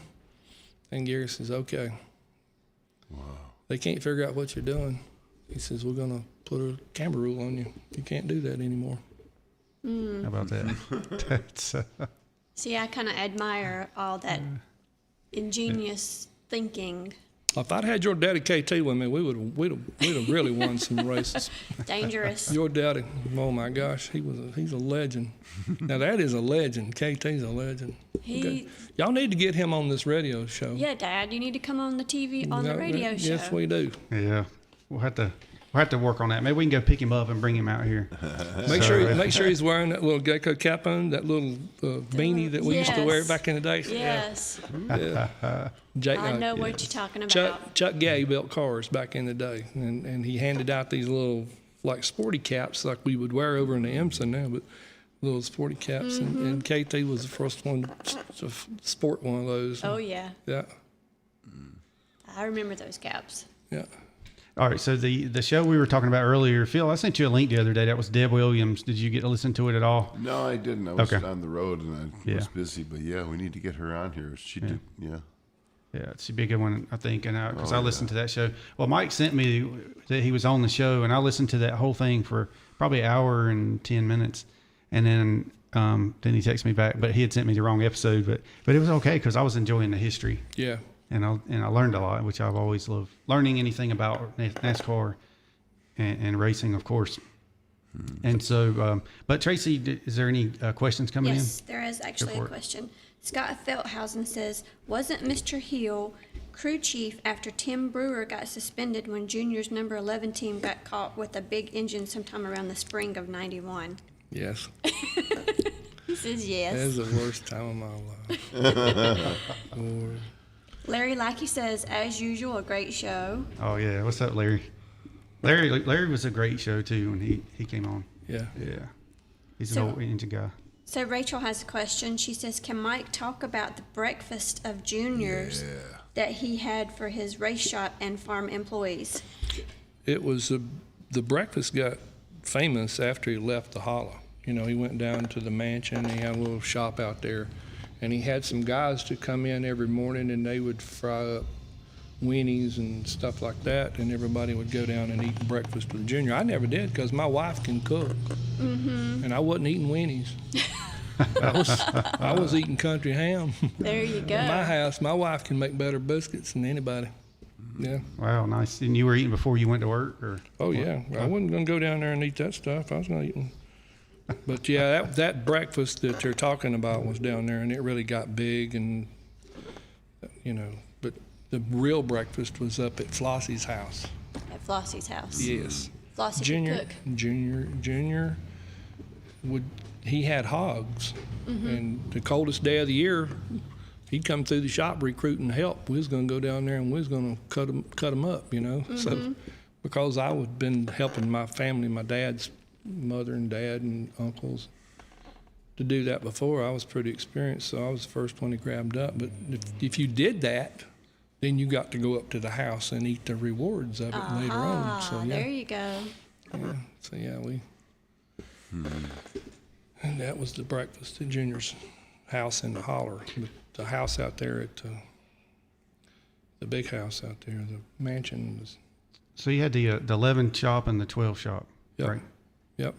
And Gary says, okay. Wow. They can't figure out what you're doing. He says, we're going to put a camber rule on you. You can't do that anymore. How about that? See, I kind of admire all that ingenious thinking. If I'd had your daddy KT with me, we'd have really won some races. Dangerous. Your daddy, oh my gosh, he's a legend. Now that is a legend. KT's a legend. Y'all need to get him on this radio show. Yeah, Dad, you need to come on the TV on the radio show. Yes, we do. Yeah, we'll have to work on that. Maybe we can go pick him up and bring him out here. Make sure he's wearing that little gecko cap on, that little beanie that we used to wear back in the day. Yes. Yeah. I know what you're talking about. Chuck Gay built cars back in the day, and he handed out these little like sporty caps like we would wear over in the IMSA now, but little sporty caps. Mm-hmm. And KT was the first one to sport one of those. Oh, yeah. Yeah. I remember those caps. Yeah. All right, so the show we were talking about earlier, Phil, I sent you a link the other day. That was Deb Williams. Did you get to listen to it at all? No, I didn't. I was on the road and I was busy. But yeah, we need to get her on here. She did, yeah. Yeah, she'd be a good one, I think, and because I listened to that show. Well, Mike sent me that he was on the show, and I listened to that whole thing for probably an hour and 10 minutes, and then he texted me back, but he had sent me the wrong episode, but it was okay because I was enjoying the history. Yeah. And I learned a lot, which I've always loved. Learning anything about NASCAR and racing, of course. Mm-hmm. And so, but Tracy, is there any questions coming in? Yes, there is actually a question. Scott Felthausen says, wasn't Mr. Hill crew chief after Tim Brewer got suspended when Junior's number 11 team got caught with a big engine sometime around the spring of '91? Yes. He says yes. That is the worst time of my life. Larry Lackey says, as usual, a great show. Oh, yeah. What's up, Larry? Larry was a great show, too, when he came on. Yeah. Yeah. He's an old engine guy. So Rachel has a question. She says, can Mike talk about the breakfast of juniors that he had for his race shop and farm employees? It was the breakfast got famous after he left the hollow. You know, he went down to the mansion. He had a little shop out there. And he had some guys to come in every morning, and they would fry up weenies and stuff like that, and everybody would go down and eat breakfast with Junior. I never did because my wife can cook, and I wasn't eating weenies. I was eating country ham. There you go. In my house, my wife can make better biscuits than anybody. Yeah. Wow, nice. And you were eating before you went to work, or? Oh yeah, I wasn't gonna go down there and eat that stuff. I was not eating. But yeah, that breakfast that you're talking about was down there, and it really got big, and you know. But the real breakfast was up at Flossie's house. At Flossie's house. Yes. Flossie Junior, could cook. Junior would he had hogs, and the coldest day of the year, he'd come through the shop recruiting help. We was going to go down there and we was going to cut them up, you know. So because I had been helping my family, my dad's mother and dad and uncles, to do that before, I was pretty experienced. So I was the first one he grabbed up. But if you did that, then you got to go up to the house and eat the rewards of it later on. So there you go. Yeah. So yeah, and that was the breakfast at Junior's house in the holler. The house out there at the big house out there, the mansion was. So you had the 11 shop and the 12 shop, Yep. right? Yep.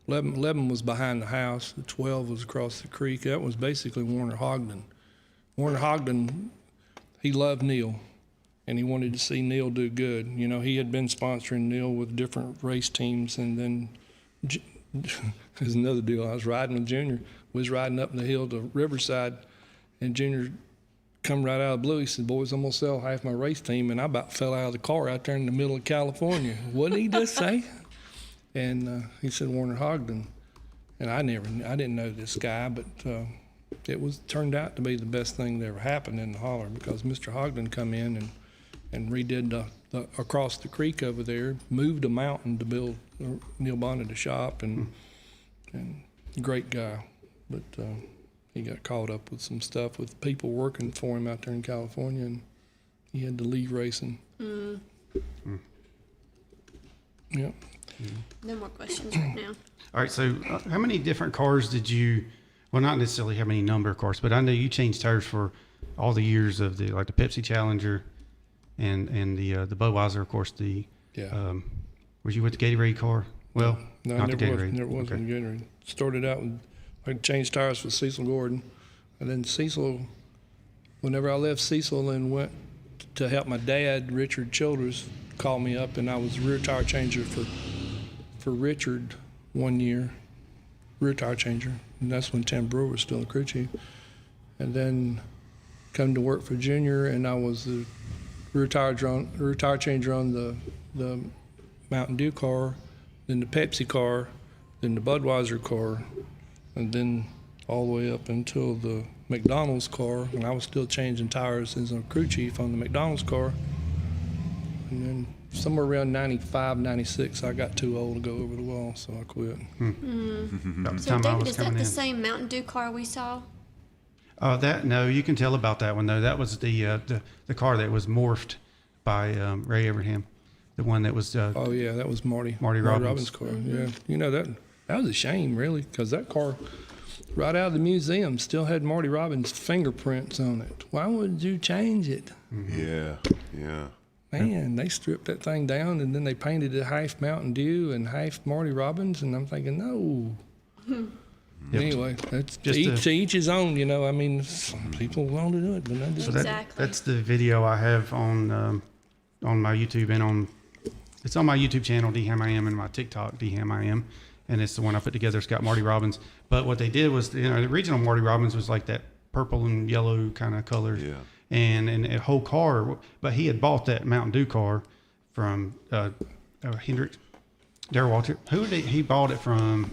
11 was behind the house. The 12 was across the creek. That was basically Warner Hogden. Warner Hogden, he loved Neil, and he wanted to see Neil do good. You know, he had been sponsoring Neil with different race teams, and then there's another deal. I was riding with Junior. We was riding up the hill to Riverside, and Junior come right out of the blue. He said, "Boys, I'm going to sell half my race team," and I about fell out of the car out there in the middle of California. What did he just say? And he said Warner Hogden, and I didn't know this guy, but it turned out to be the best thing that ever happened in the holler, because Mr. Hogden come in and redid the across the creek over there, moved a mountain to build Neil Bonnet a shop, and great guy, but he got caught up with some stuff with people working for him out there in California, and he had to leave racing. Yep. No more questions right now. All right, so how many different cars did you, well, not necessarily how many number of cars, but I know you changed tires for all the years of the Pepsi Challenger and the Budweiser, of course, was you with the Gatorade car? Well, No, not the never Gatorade. was in Gatorade. Started out with, I changed tires for Cecil Gordon, and then Cecil, whenever I left Cecil and went to help my dad, Richard Childers, called me up, and I was rear tire changer for Richard one year, rear tire changer, and that's when Tim Brewer was still a crew chief. And then come to work for Junior, and I was the rear tire changer on the Mountain Dew car, then the Pepsi car, then the Budweiser car, and then all the way up until the McDonald's car, and I was still changing tires as a crew chief on the McDonald's car. And then somewhere around 95, 96, I got too old to go over the wall, so I quit. About the So time I David, was is that coming the in. same Mountain Dew car we saw? No, you can tell about that one though. That was the car that was morphed by Ray Abraham, the one that was. Oh yeah, that was Marty Robbins. car. Yeah, you know that was a shame really, because that car, right out of the museum, still had Marty Robbins' fingerprints on it. Why would you change it? Yeah. Man, they stripped that thing down, and then they painted it half Mountain Dew and half Marty Robbins, and I'm thinking, no. Yep. Anyway, that's Just to each his own, you know. I mean, some people want to do it, but I just. So Exactly. that's the video I have on my YouTube and it's on my YouTube channel DHammiam and my TikTok DHammiam, and it's the one I put together. It's got Marty Robbins, but what they did was, the original Marty Robbins was like that purple and yellow kind of color, and a whole car. But he had bought that Mountain Dew car from Hendrick. Darrell Walter, he bought it from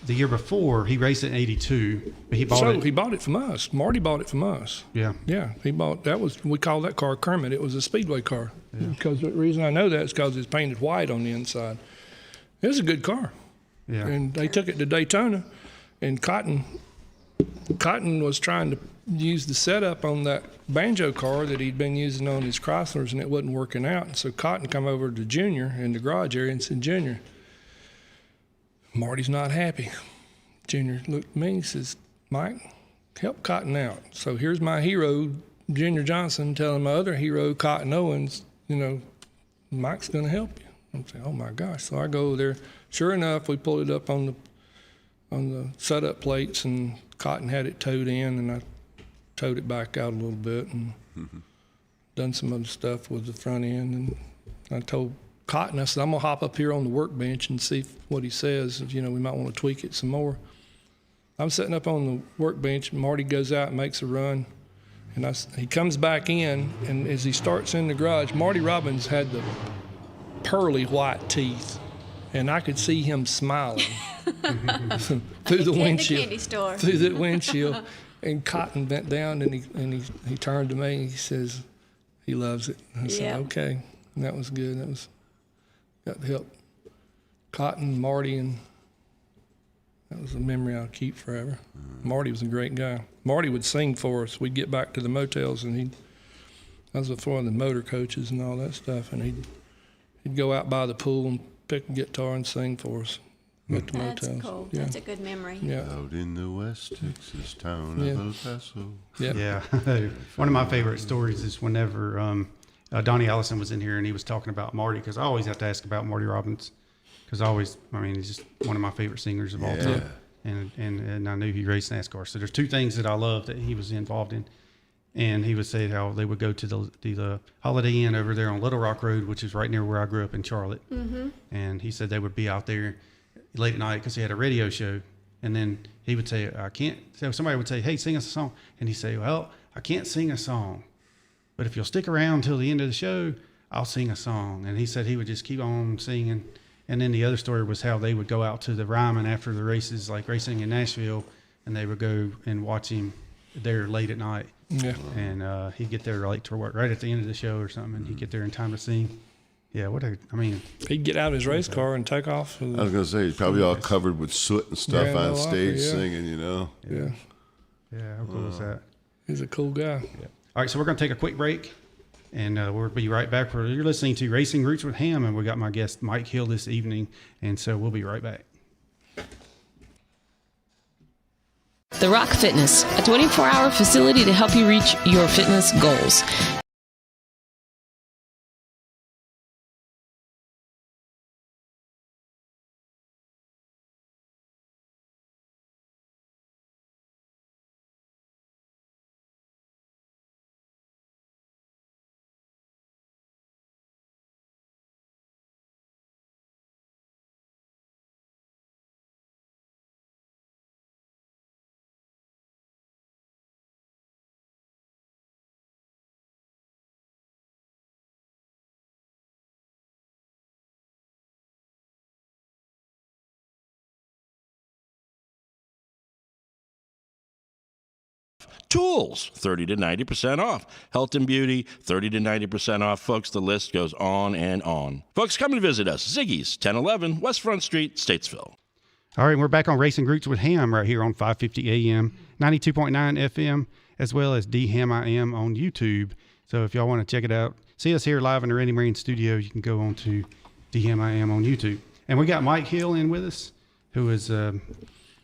the year before. He raced it in '82, but he bought it. He bought it from us. Marty bought it from us. Yeah. Yeah, he bought, we called that car Kermit. It was a speedway car. Yeah. Because the reason I know that is because it's painted white on the inside. It was a good car. Yeah. And they took it to Daytona, and Cotton was trying to use the setup on that banjo car that he'd been using on his Chryslers, and it wasn't working out. And so Cotton come over to Junior in the garage area and said, "Junior, Marty's not happy." Junior looked at me and says, "Mike, help Cotton out." So here's my hero, Junior Johnson, telling my other hero, Cotton Owens, Mike's going to help you. I'm saying, oh my gosh. So I go over there. Sure enough, we pulled it up on the setup plates, and Cotton had it towed in, and I towed it back out a little bit and done some other stuff with the front end. And I told Cotton, I said, I'm going to hop up here on the workbench and see what he says. We might want to tweak it some more. I'm sitting up on the workbench, and Marty goes out and makes a run. And he comes back in, and as he starts in the garage, Marty Robbins had the pearly white teeth, and I could see him smiling. through the At windshield. the candy store. Through the windshield. And Cotton bent down and he turned to me and he says he loves it. I said, okay. And that was good. Got to help Cotton, Marty, and that was a memory I'll keep forever. Marty was a great guy. Marty would sing for us. We'd get back to the motels, and I was one of the motor coaches and all that stuff, and he'd go out by the pool and pick a guitar and sing for us at the That's motels. cool. Yeah. That's a good memory. Yeah. Out in the West Texas town Yeah. of El Paso. Yeah. One of my favorite stories is whenever Donnie Allison was in here and he was talking about Marty, because I always have to ask about Marty Robbins, because he's just one of my favorite singers of all time. And I knew he raced NASCAR. So there's two things that I love that he was involved in. And he would say how they would go to the Holiday Inn over there on Little Rock Road, which is right near where I grew up in Charlotte. Mm-hmm. And he said they would be out there late at night because he had a radio show. And then he would say, somebody would say, hey, sing us a song. And he'd say, well, I can't sing a song, but if you'll stick around till the end of the show, I'll sing a song. And he said he would just keep on singing. And then the other story was how they would go out to the Ryman after the races, like racing in Nashville, and they would go and watch him there late at night. Yeah. And he'd get there late to work, right at the end of the show or something, and he'd get there in time to sing. Yeah, he'd get out of his race car and take off. I was going to say, he's probably all covered with soot and stuff on stage singing, Yeah. Yeah, how cool is that? He's a cool guy. Yeah. All right, so we're going to take a quick break, and we'll be right back. You're listening to Racing Roots with Hamm, and we got my guest Mike Hill this evening, and so we'll be right back. The Rock Fitness, a 24-hour facility to help you reach your fitness goals. Tools, 30 to 90% off. Health and beauty, 30 to 90% off. Folks, the list goes on and on. Folks, come and visit us. Ziggy's, 1011 West Front Street, Statesville. All right, we're back on Racing Roots with Hamm right here on 550 AM, 92.9 FM, as well as DHammiam on YouTube. So if y'all want to check it out, see us here live in the Randy Marine studio, you can go on to DHammiam on YouTube. And we got Mike Hill in with us, who is...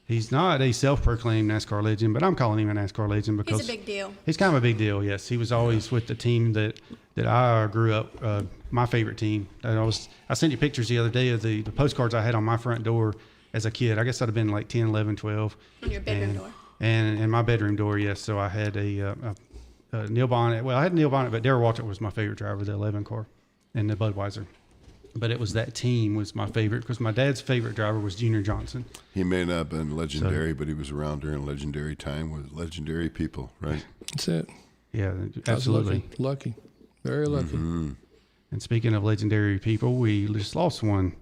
he's not a self-proclaimed NASCAR legend, but I'm calling him a NASCAR legend because he's a big deal. He's kind of a big deal, yes. He was always with the team that I grew up, my favorite team. I sent you pictures the other day of the postcards I had on my front door as a kid. I guess I'd have been like 10, 11, 12. On your bedroom door. And in my bedroom door, yes. So I had a Neil Bonnet. Well, I had Neil Bonnet, but Darrell Waltrip was my favorite driver, the 11 car, and the Budweiser. But it was that team was my favorite because my dad's favorite driver was Junior Johnson. He may not have been legendary, but he was around during legendary time with legendary people, right? That's it. Yeah, absolutely. Lucky. Very lucky. Mm-hmm. And speaking of legendary people, we just lost one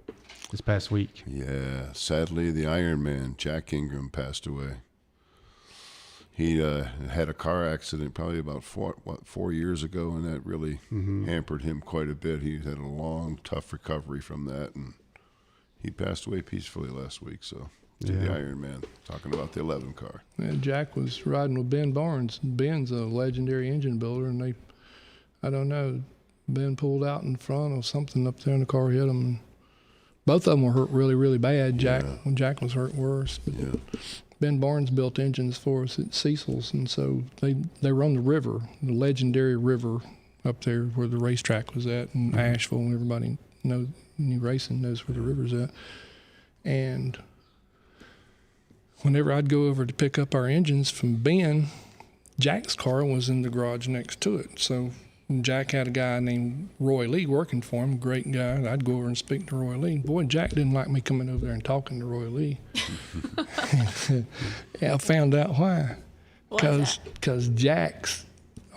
this past week. Yeah, sadly, the Iron Man, Jack Ingram, passed away. He had a car accident probably about 4 years ago, and that really hampered him quite a bit. He had a long, tough recovery from that, and he passed away peacefully last week. So, the Iron Man, talking about the 11 car. Yeah, Jack was riding with Ben Barnes. Ben's a legendary engine builder, and I don't know, Ben pulled out in front or something up there, and the car hit him. And both of them were hurt really, really bad. Jack was hurt worse. But Ben Barnes built engines for us at Cecil's, and so they run the river, the legendary river up there where the racetrack was at in Asheville, and everybody knows, new racing knows where the river's at. And whenever I'd go over to pick up our engines from Ben, Jack's car was in the garage next to it. So Jack had a guy named Roy Lee working for him, great guy. I'd go over and speak to Roy Lee. Boy, Jack didn't like me coming over there and talking to Roy Lee. Yeah, I found out why. Because Jack's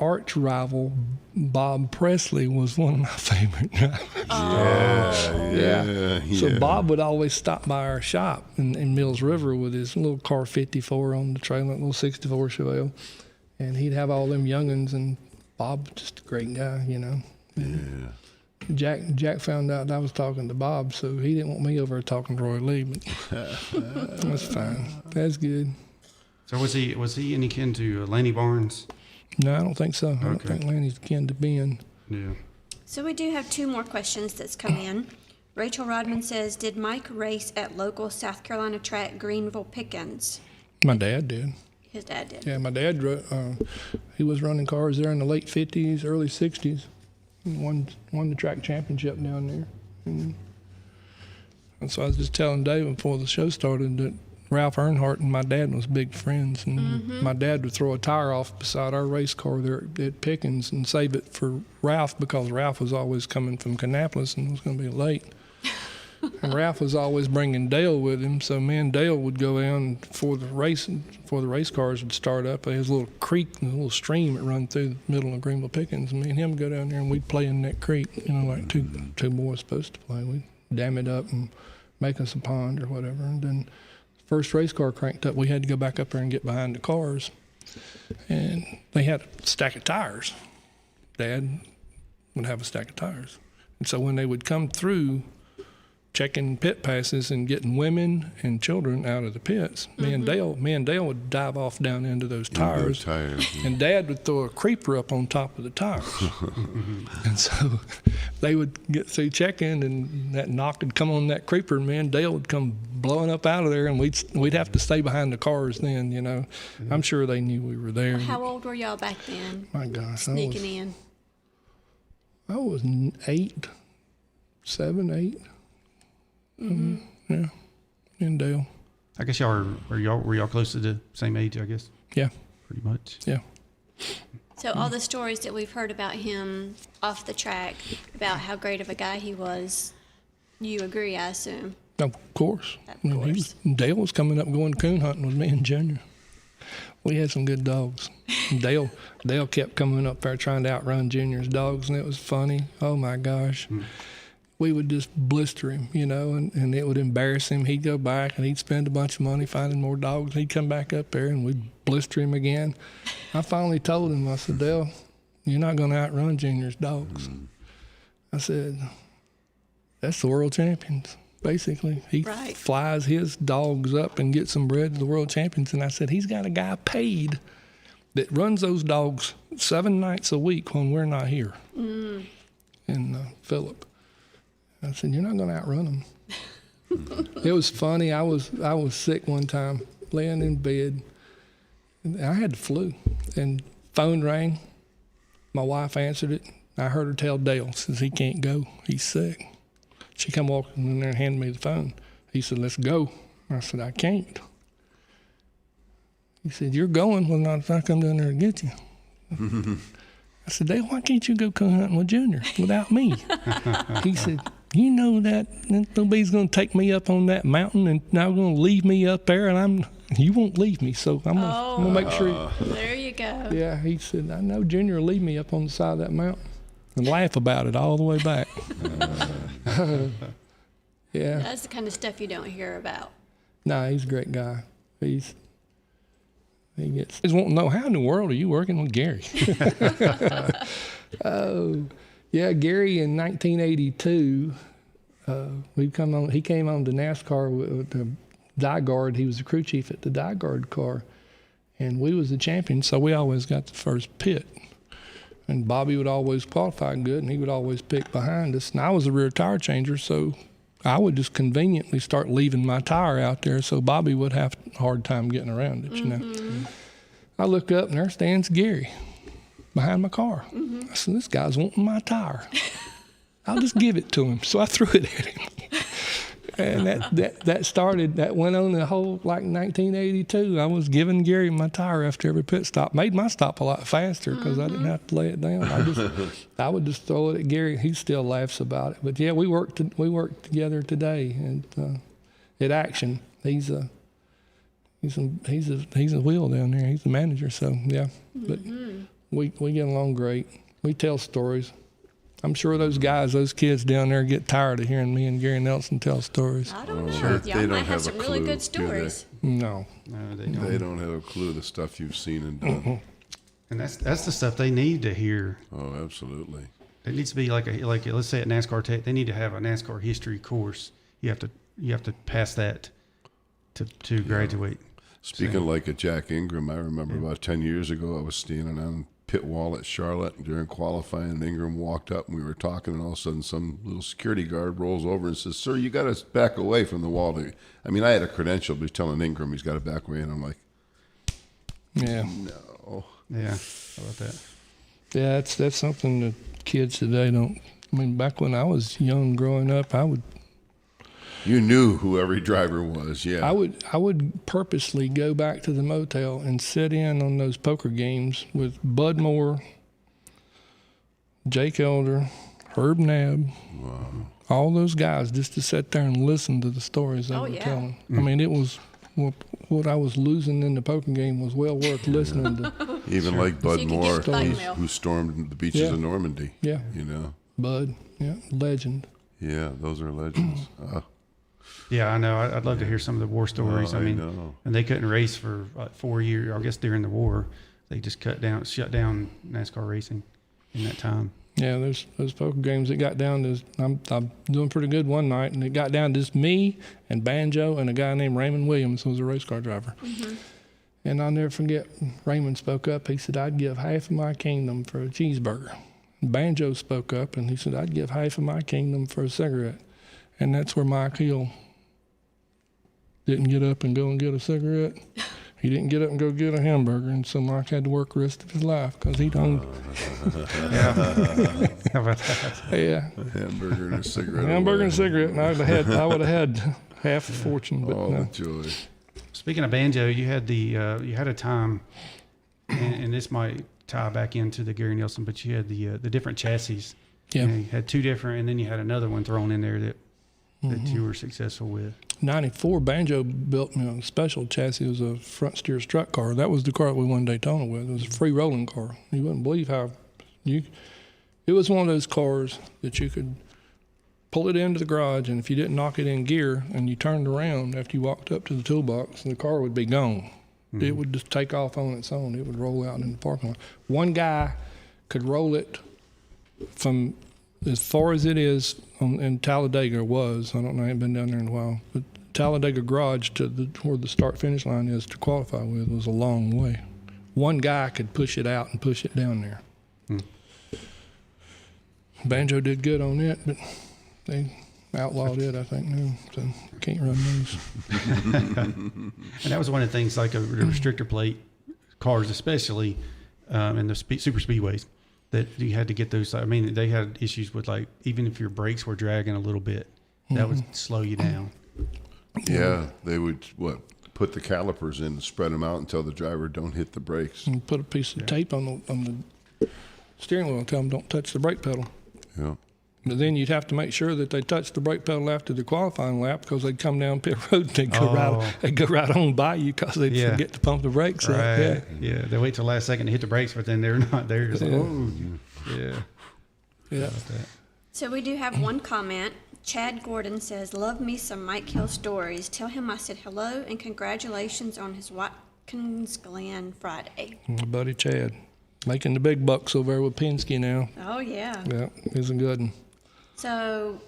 arch rival, Bob Presley, was one of my favorite drivers. Yeah. So Bob would always stop by our shop in Mills River with his little car 54 on the trailer, little 64 Chevelle, and he'd have all them young'uns, and Bob just a great guy, you know. Yeah. Jack found out I was talking to Bob, so he didn't want me over there talking to Roy Lee, but that's fine. That's good. So was he any kin to Lanny Barnes? No, I don't think so. I don't think Lanny's kin to Ben. Yeah. So we do have 2 more questions that's come in. Rachel Rodman says, did Mike race at local South Carolina track Greenville Pickens? My dad did. His dad did. Yeah, my dad, he was running cars there in the late 50s, early 60s. Won the track championship down there. And so I was just telling Dave before the show started that Ralph Earnhardt and my dad was big friends. And my dad would throw a tire off beside our race car there at Pickens and save it for Ralph, because Ralph was always coming from Kannapolis and was going to be late. And Ralph was always bringing Dale with him, so me and Dale would go down before the race cars would start up. There's a little creek, a little stream that run through the middle of Greenville Pickens, and me and him would go down there and we'd play in that creek, you know, like two boys supposed to play. We'd dam it up and make us a pond or whatever. And then the first race car cranked up, we had to go back up there and get behind the cars. And they had a stack of tires. Dad would have a stack of tires. And so when they would come through, checking pit passes and getting women and children out of the pits, me and Dale would dive off down into those tires, and Dad would throw a creeper up on top of the tires. And so they would get through checking, and that knock would come on that creeper, and me and Dale would come blowing up out of there, and we'd have to stay behind the cars then, you know. I'm sure they knew we were there. How old were y'all back then? My gosh, Sneaking in. I was 7, 8. Yeah, and Dale. I guess y'all were y'all close to the same age, I guess? Yeah. Pretty much. Yeah. So all the stories that we've heard about him off the track, about how great of a guy he was, you agree, I assume? Of course. Of course. Dale was coming up going coon hunting with me and Junior. We had some good dogs. Dale kept coming up there trying to outrun Junior's dogs, and it was funny. Oh, my gosh. We would just blister him, you know, and it would embarrass him. He'd go back and he'd spend a bunch of money finding more dogs. He'd come back up there and we'd blister him again. I finally told him, I said, Dale, you're not going to outrun Junior's dogs. I said, that's the world champions, basically. He flies his dogs up and gets them bred to the world champions. And I said, he's got a guy paid that runs those dogs 7 nights a week when we're not here. And Philip. I said, you're not going to outrun them. It was funny. I was sick one time, laying in bed. I had the flu, and phone rang. My wife answered it. I heard her tell Dale, says he can't go. He's sick. She come walking in there and handed me the phone. He said, let's go. I said, I can't. He said, you're going when I come down there to get you. I said, Dale, why can't you go coon hunting with Junior without me? He said, you know that nobody's going to take me up on that mountain and now going to leave me up there, and you won't leave me, so I'm going to make sure. There you go. Yeah, he said, I know Junior will leave me up on the side of that mountain and laugh about it all the way back. Yeah. That's the kind of stuff you don't hear about. No, he's a great guy. He's wanting to know, how in the world are you working with Gary? Oh, yeah, Gary in 1982, he came on to Nascar with the Die Guard. He was the crew chief at the Die Guard car, and we was the champions, so we always got the first pit. And Bobby would always qualify good, and he would always pick behind us. And I was a rear tire changer, so I would just conveniently start leaving my tire out there so Bobby would have a hard time getting around it, you know. I look up, and there stands Gary behind my car. I said, this guy's wanting my tire. I'll just give it to him. So I threw it at him. And that went on the whole, like 1982. I was giving Gary my tire after every pit stop. Made my stop a lot faster because I didn't have to lay it down. I would just throw it at Gary. He still laughs about it. But yeah, we worked together today and at Action. He's a wheel down there. He's the manager. So yeah, but we get along great. We tell stories. I'm sure those kids down there get tired of hearing me and Gary Nelson tell stories. I don't know. Sure. Y'all might have some really good stories. No, they don't. They don't have a clue the stuff you've seen and done. And that's the stuff they need to hear. Oh, absolutely. It needs to be like let's say at NASCAR Tech, they need to have a NASCAR history course. You have to pass that to graduate. Speaking like a Jack Ingram, I remember about 10 years ago, I was standing on pit wall at Charlotte during qualifying, and Ingram walked up and we were talking, and all of a sudden some little security guard rolls over and says, "Sir, you got to back away from the wall." I mean, I had a credential, but he's telling Ingram he's got to back away, and I'm like, yeah, no. Yeah, how about that? Yeah, that's something that kids today don't. I mean, back when I was young, growing up, You knew who every driver was, yeah. I would purposely go back to the motel and sit in on those poker games with Bud Moore, Jake Elder, Herb Nabb, all those guys, just to sit there and listen to the stories they were telling. I mean, it was what I was losing in the poker game was well worth listening to. Even like Bud Moore, who stormed the beaches of Normandy. Yeah. You know. Bud, legend. Yeah, those are legends. Yeah, I know. I'd love to hear some of the war stories. I mean, know. And they couldn't race for like 4 years. I guess during the war, they just shut down NASCAR racing in that time. Yeah, there's those poker games. It got down to I'm doing pretty good one night, and it got down to just me and Banjo and a guy named Raymond Williams, who was a race car driver. Mm-hmm. And I'll never forget, Raymond spoke up. He said, "I'd give half of my kingdom for a cheeseburger." Banjo spoke up, and he said, "I'd give half of my kingdom for a cigarette." And that's where Mike Hill didn't get up and go and get a cigarette. He didn't get up and go get a hamburger, and so Mike had to work the rest of his life because he'd hung. Yeah. How about that? Yeah. A hamburger and a cigarette. Hamburger and a cigarette, and I would have had half the fortune. But all no. the joy. Speaking of Banjo, you had a time, and this might tie back into the Gary Nelson, but you had the different chassis. Yeah. You had two different, and then you had another one thrown in there that you were successful with. 94, Banjo built me a special chassis. It was a front steer strut car. That was the car that we won Daytona with. It was a free rolling car. You wouldn't believe how it was one of those cars that you could pull it into the garage, and if you didn't knock it in gear and you turned around after you walked up to the toolbox, the car would be gone. Mm-hmm. It would just take off on its own. It would roll out in the parking lot. One guy could roll it from as far as it is in Talladega was. I don't know, I haven't been down there in a while, but Talladega garage to where the start-finish line is to qualify with was a long way. One guy could push it out and push it down there. Banjo did good on it, but they outlawed it, I think, now, so can't run those. And that was one of the things, like a restrictor plate cars, especially in the super speedways, that you had to get those. I mean, they had issues with, like, even if your brakes were dragging a little bit, that would slow you down. Yeah, they would put the calipers in and spread them out until the driver don't hit the brakes. And put a piece of tape on the steering wheel and tell them don't touch the brake pedal. Yeah. But then you'd have to make sure that they touched the brake pedal after the qualifying lap, because they'd come down pit road and they'd go right on by you because they'd forget to pump the brakes up. Yeah, they wait till the last second to hit the brakes, but then they're not there. Just Yeah. So we do have one comment. Chad Gordon says, "Love me some Mike Hill stories. Tell him I said hello and congratulations on his Watkins Glen Friday." My buddy Chad, making the big bucks over there with Penske now. Oh, yeah. Yeah, he's a good one. So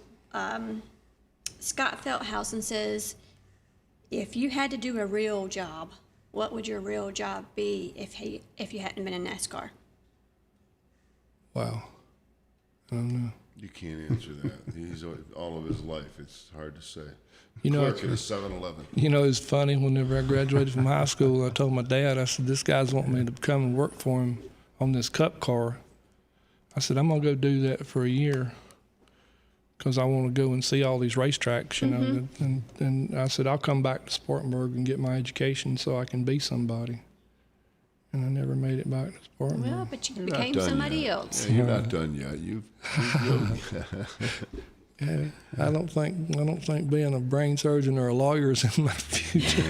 Scott Felthausen says, if you had to do a real job, what would your real job be if you hadn't been in NASCAR? Wow. I don't know. You can't answer that. He's all of his life. It's hard to say. You know, Clerk at a 7-Eleven. You know, it's funny. Whenever I graduated from high school, I told my dad, I said, this guy's wanting me to come and work for him on this cup car. I said, I'm going to go do that for a year because I want to go and see all these racetracks, you know. And I said, I'll come back to Spartanburg and get my education so I can be somebody. And I never made it back to Spartanburg. Well, but you became somebody else. Yeah, you're not done yet. Yeah, I don't think being a brain surgeon or a lawyer is in my future.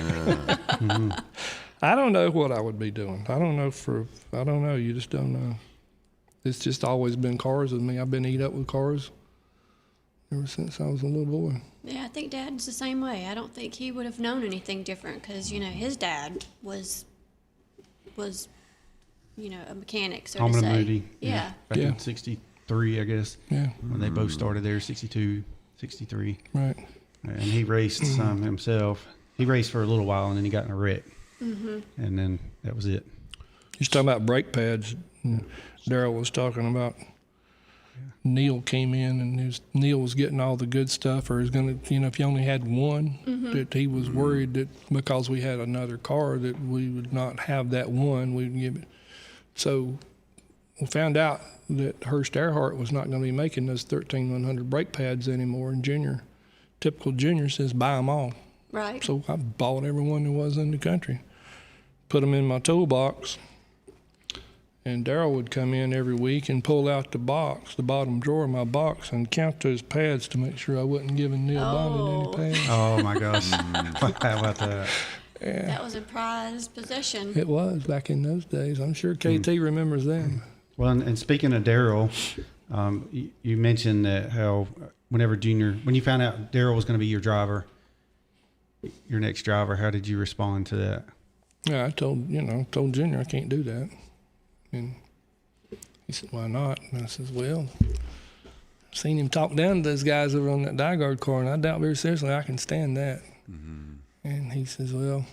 I don't know what I would be doing. I don't know. You just don't know. it's just always been cars with me. I've been eat up with cars ever since I was a little boy. Yeah, I think Dad's the same way. I don't think he would have known anything different because, you know, his dad was you know, a mechanic, so to say. Hamm Moody. Yeah. Back in 63, I guess. Yeah. When they both started there, 62, 63. Right. And he raced some himself. He raced for a little while, and then he got in a wreck. Mm-hmm. And then that was it. He's talking about brake pads. Daryl was talking about Neil came in, and Neil was getting all the good stuff, or was going to, you know, if you only had one, that he was worried that because we had another car that we would not have that one, we'd give it. So we found out that Hurst Earhart was not going to be making those 13100 brake pads anymore, and typical Junior says buy them all. Right. So I bought every one there was in the country, put them in my toolbox. And Daryl would come in every week and pull out the bottom drawer of my box, and count those pads to make sure I wasn't giving Neil Bonded any pads. Oh, my gosh. How about that? Yeah. That was a prized possession. It was back in those days. I'm sure KT remembers them. Well, and speaking of Daryl, you mentioned that how whenever when you found out Daryl was going to be your driver, your next driver, how did you respond to that? Yeah, I told Junior I can't do that. And he said, why not? And I says, well, I've seen him talk down to those guys over on that DieGuard car, and I doubt very seriously I can stand that. Mm-hmm. And he says, well,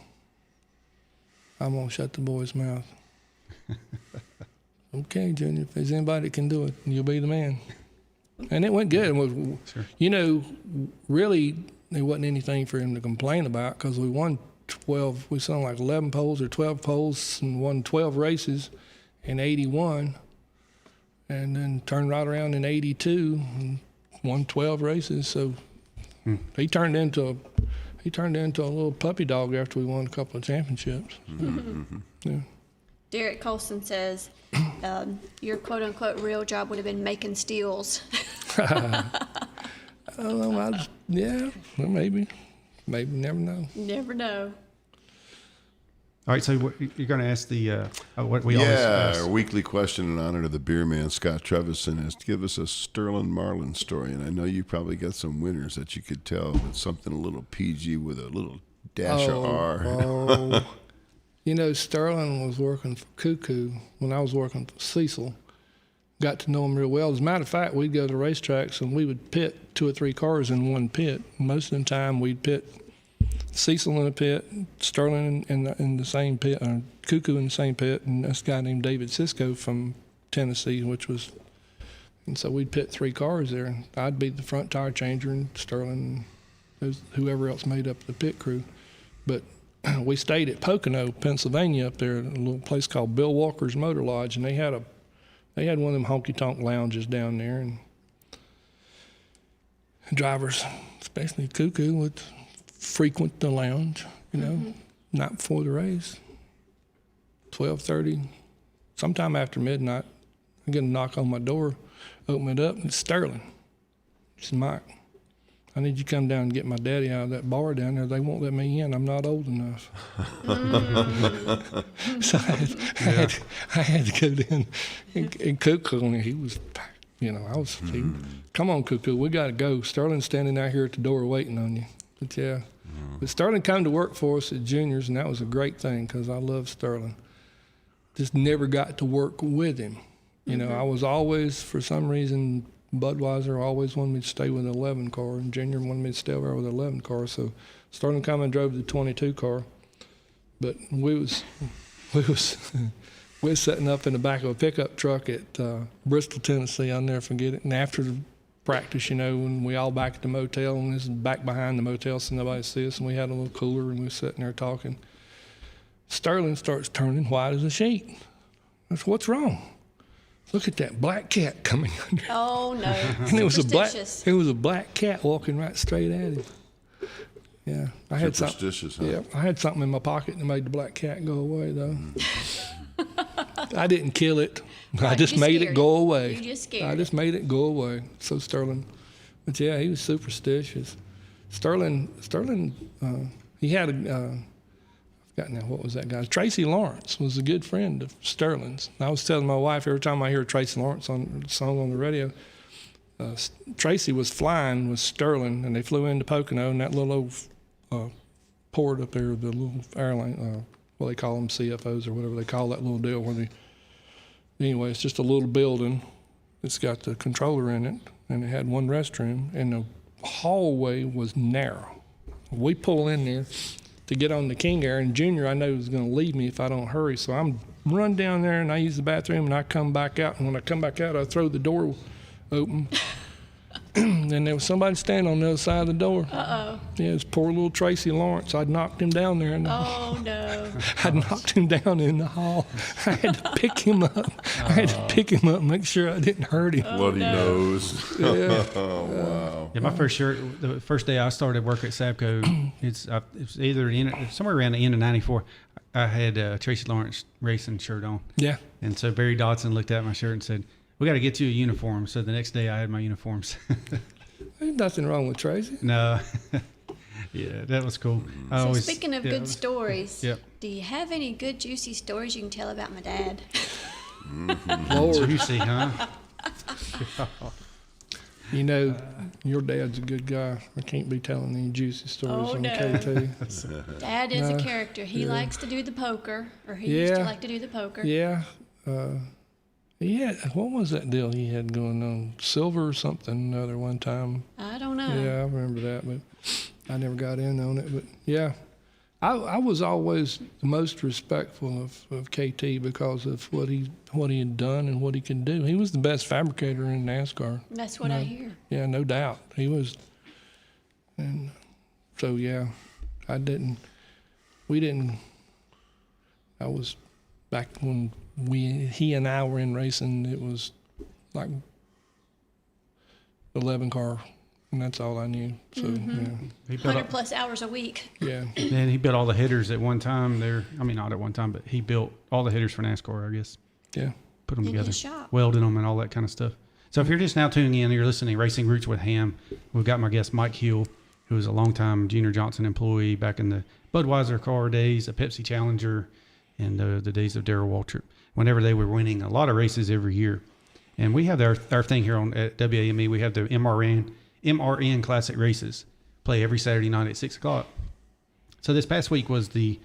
I'm going to shut the boy's mouth. Okay, Junior, if there's anybody that can do it, you'll be the man. And it went good. Sure. You know, really, there wasn't anything for him to complain about because we won 12, we sound like 11 poles or 12 poles and won 12 races in 81, and then turned right around in 82 and won 12 races. So he turned into a little puppy dog after we won a couple of championships. Mm-hmm. Yeah. Derek Colson says, your quote-unquote real job would have been making steels. Yeah, well, maybe. Maybe, never know. Never know. All right, so you're going to ask what we always ask. Our weekly question in honor of the beer man, Scott Trevison, is to give us a Sterling Marlin story. And I know you probably got some winners that you could tell, but something a little PG with a little dash of R. You know, Sterling was working for Cuckoo when I was working for Cecil. Got to know him real well. As a matter of fact, we'd go to racetracks and we would pit 2 or 3 cars in one pit. Most of the time, we'd pit Cecil in the pit, Sterling in the same pit, Cuckoo in the same pit, and this guy named David Cisco from Tennessee, and so we'd pit 3 cars there. And I'd be the front tire changer, and Sterling, and whoever else made up the pit crew. But we stayed at Pocono, Pennsylvania, up there, at a little place called Bill Walker's Motor Lodge, and they had one of them honky-tonk lounges down there, and drivers, especially Cuckoo, would frequent the lounge, night before the race, 12:30, sometime after midnight. I get a knock on my door, open it up, and it's Sterling. He said, Mike, I need you to come down and get my daddy out of that bar down there. They won't let me in. I'm not old enough. So I had to go down and Cuckoo, and he was, come on, Cuckoo, we got to go. Sterling's standing out here at the door waiting on you. But yeah, but Sterling came to work for us at Juniors, and that was a great thing because I love Sterling. Just never got to work with him. I was always, for some reason, Budweiser always wanted me to stay with the 11 car, and Junior wanted me to stay over with the 11 car. So Sterling come and drove the 22 car, but we was sitting up in the back of a pickup truck at Bristol, Tennessee. I'll never forget it. And after the practice, when we all back at the motel, and this is back behind the motel so nobody see us, and we had a little cooler, and we were sitting there talking. Sterling starts turning white as a sheet. I said, what's wrong? Look at that black cat coming under. Oh, no. And it was a black cat walking right straight at him. Yeah. I had Superstitious, something. huh? Yeah. I had something in my pocket that made the black cat go away, though. I didn't kill it. I just made it go away. You just scared I just made it go away. So Sterling, but yeah, he was superstitious. Sterling, he had What was that guy? Tracy Lawrence was a good friend of Sterling's. And I was telling my wife every time I hear Tracy Lawrence song on the radio, Tracy was flying with Sterling, and they flew into Pocono, and that little old port up there, the little airline, they call them CFOs or whatever they call that little deal. Anyway, it's just a little building. It's got the controller in it, and it had one restroom, and the hallway was narrow. We pull in there to get on the King Air, and Junior I know is going to leave me if I don't hurry, so I'm run down there and I use the bathroom, and I come back out, and when I come back out, I throw the door open. And there was somebody standing on the other side of the door. Uh-oh. Yeah, it was poor little Tracy Lawrence. I'd knocked him down there. Oh, no. I'd knocked him down in the hall. I had to pick him up. I had to pick him up and make sure I didn't hurt him. Bloody nose. Yeah. Oh, wow. Yeah, my the first day I started work at Sabco, it's either somewhere around the end of '94. I had a Tracy Lawrence racing shirt on. Yeah. And so Barry Dodson looked at my shirt and said, "We got to get you a uniform." So the next day I had my uniforms. There's nothing wrong with Tracy. No. Yeah, that was cool. Speaking of good stories, yep. Do you have any good juicy stories you can tell about my dad? Lord. Juicy, huh? You know, your dad's a good guy. I can't be telling any juicy stories on KT. Dad is a character. He likes to do the poker, or he used to like to do the poker. Yeah. What was that deal he had going on? Silver or something other one time. I don't know. Yeah, I remember that, but I never got in on it. But yeah, I was always the most respectful of KT because of what he had done and what he could do. He was the best fabricator in NASCAR. That's what I hear. Yeah, no doubt. He was. And so, yeah, I was back when he and I were in racing, it was like 11 car, and that's all I knew. So, He 100 plus hours a week. Yeah. And he built all the headers at one time there. I mean, not at one time, but he built all the headers for NASCAR, I guess. Yeah. Put them in together, his shop. welded them and all that kind of stuff. So if you're just now tuning in, you're listening to Racing Roots with Hamm. We've got my guest, Mike Hill, who was a longtime Junior Johnson employee back in the Budweiser car days, a Pepsi Challenger, and the days of Darrell Waltrip, whenever they were winning a lot of races every year. And we have our thing here at WAME. We have the MRN Classic races play every Saturday night at 6 o'clock. So this past week was it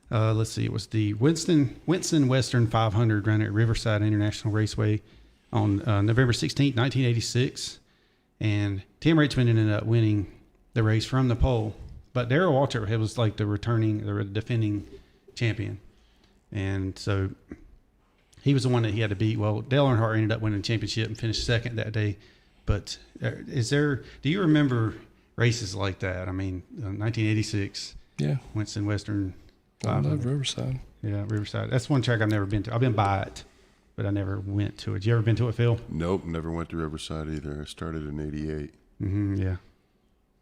was the Winston Western 500 run at Riverside International Raceway on November 16th, 1986. And Tim Richmond ended up winning the race from the pole. But Darrell Waltrip was like the defending champion. And so he was the one that he had to beat. Well, Dale Earnhardt ended up winning the championship and finished second that day. But do you remember races like that? I mean, 1986. Yeah. Winston Western. I love Riverside. Yeah, Riverside. That's one track I've never been to. I've been by it, but I never went to it. You ever been to it, Phil? Nope, never went to Riverside either. I started in '88. Yeah.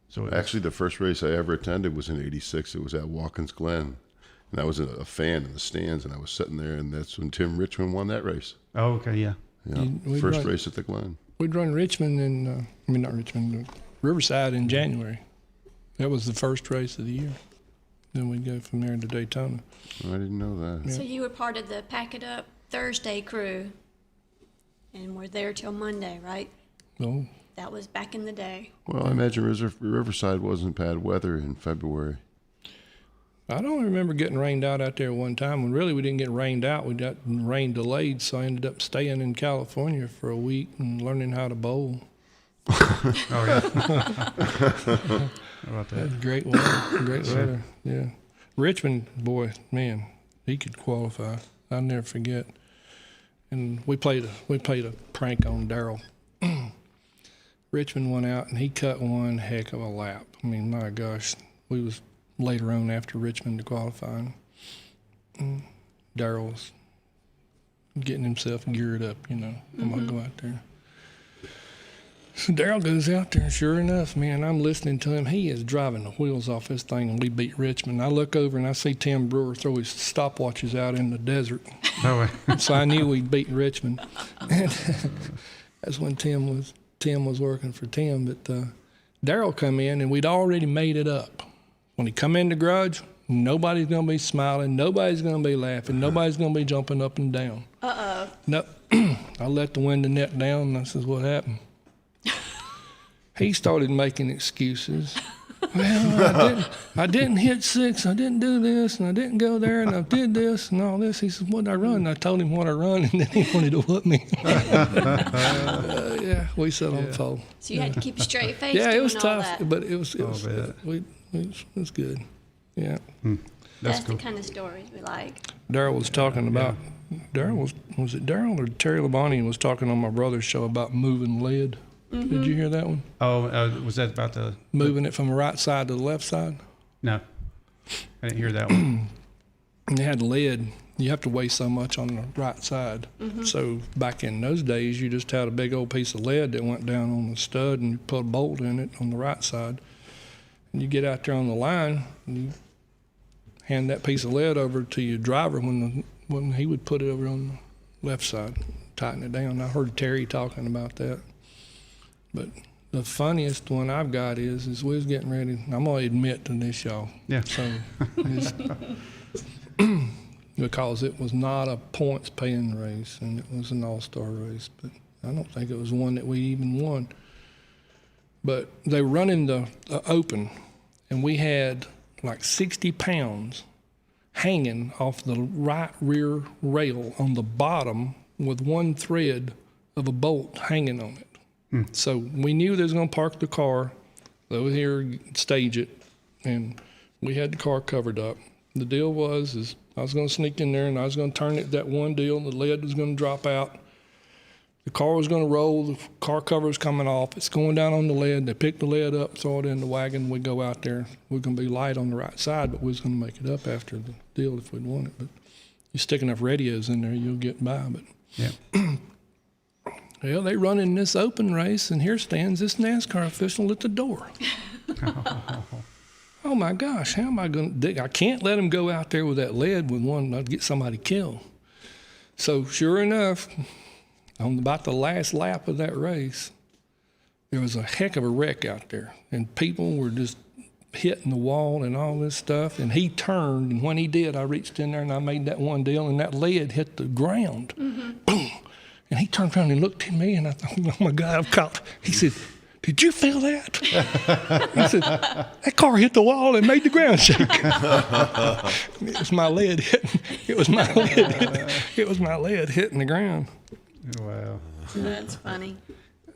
So actually, the first race I ever attended was in '86. It was at Watkins Glen. And I was a fan in the stands, and I was sitting there, and that's when Tim Richmond won that race. Oh, okay, yeah. First race at the Glen. We'd run Richmond Riverside in January. That was the first race of the year. Then we'd go from there to Daytona. I didn't know that. So you were part of the Pack It Up Thursday crew, and were there till Monday, right? No. That was back in the day. Well, I imagine Riverside wasn't bad weather in February. I don't remember getting rained out there one time. When really we didn't get rained out. We got rain delayed, so I ended up staying in California for a week and learning how to bowl. Oh, yeah. How about that? Great weather, yeah. Richmond, boy, man, he could qualify. I'll never forget. And we played a prank on Darrell. Richmond went out, and he cut one heck of a lap. I mean, my gosh, we was later on after Richmond to qualifying. Darrell's getting himself geared up, I'm going to go out there. So Darrell goes out there, and sure enough, man, I'm listening to him. He is driving the wheels off this thing, and we beat Richmond. I look over, and I see Tim Brewer throw his stopwatches out in the desert. Oh, So I knew we'd beat Richmond. And that's when Tim was working for Tim. But Darrell come in, and we'd already made it up. When he come in the garage, Nobody's going to be smiling. Nobody's going to be laughing. Nobody's going to be jumping up and down. Uh-oh. No, I let the window net down, and this is what happened. He started making excuses. Well, I didn't hit 6. I didn't do this, and I didn't go there, and I did this and all this. He said, "What did I run?" And I told him what I run, and then he wanted to whoop me. Yeah, we sat on the pole. So you had to keep a straight face. Yeah, it was doing tough, all that. but it was good. Yeah. That's cool. the kind of stories we like. Daryl was talking about. Daryl was it Daryl or Terry Labonte was talking on my brother's show about moving lead. Did you hear that one? Oh, was that about the Moving it from the right side to the left side? No, I didn't hear that one. And they had lead. You have to weigh so much on the right side. So back in those days, you just had a big old piece of lead that went down on the stud, and you put a bolt in it on the right side. And you get out there on the line, and you hand that piece of lead over to your driver when he would put it over on the left side, tighten it down. I heard Terry talking about that. But the funniest one I've got is we was getting ready. I'm going to admit to this, y'all. Yeah. So, because it was not a points paying race, and it was an all-star race. But I don't think it was one that we even won. But they were running the open, and we had like 60 pounds hanging off the right rear rail on the bottom with one thread of a bolt hanging on it. So we knew they was going to park the car over here, stage it, and we had the car covered up. The deal was I was going to sneak in there, and I was going to turn it that one deal. The lead was going to drop out. The car was going to roll. The car cover was coming off. It's going down on the lead. They pick the lead up, throw it in the wagon. We go out there. We're going to be light on the right side, but we was going to make it up after the deal if we'd won it. But you stick enough radios in there, you'll get by. But Yeah. well, they running this open race, and here stands this NASCAR official at the door. Oh my gosh, how am I going to? I can't let him go out there with that lead with one. I'd get somebody killed. So sure enough, on about the last lap of that race, there was a heck of a wreck out there, and people were just hitting the wall and all this stuff. And he turned, and when he did, I reached in there and I made that one deal, and that lead hit the ground. Boom. And he turned around and looked at me, and I thought, oh, my God, I'm caught. He said, "Did you feel that?" He said, "That car hit the wall and made the ground shake." It was my lead hitting. It was my lead hitting the ground. Wow. That's funny.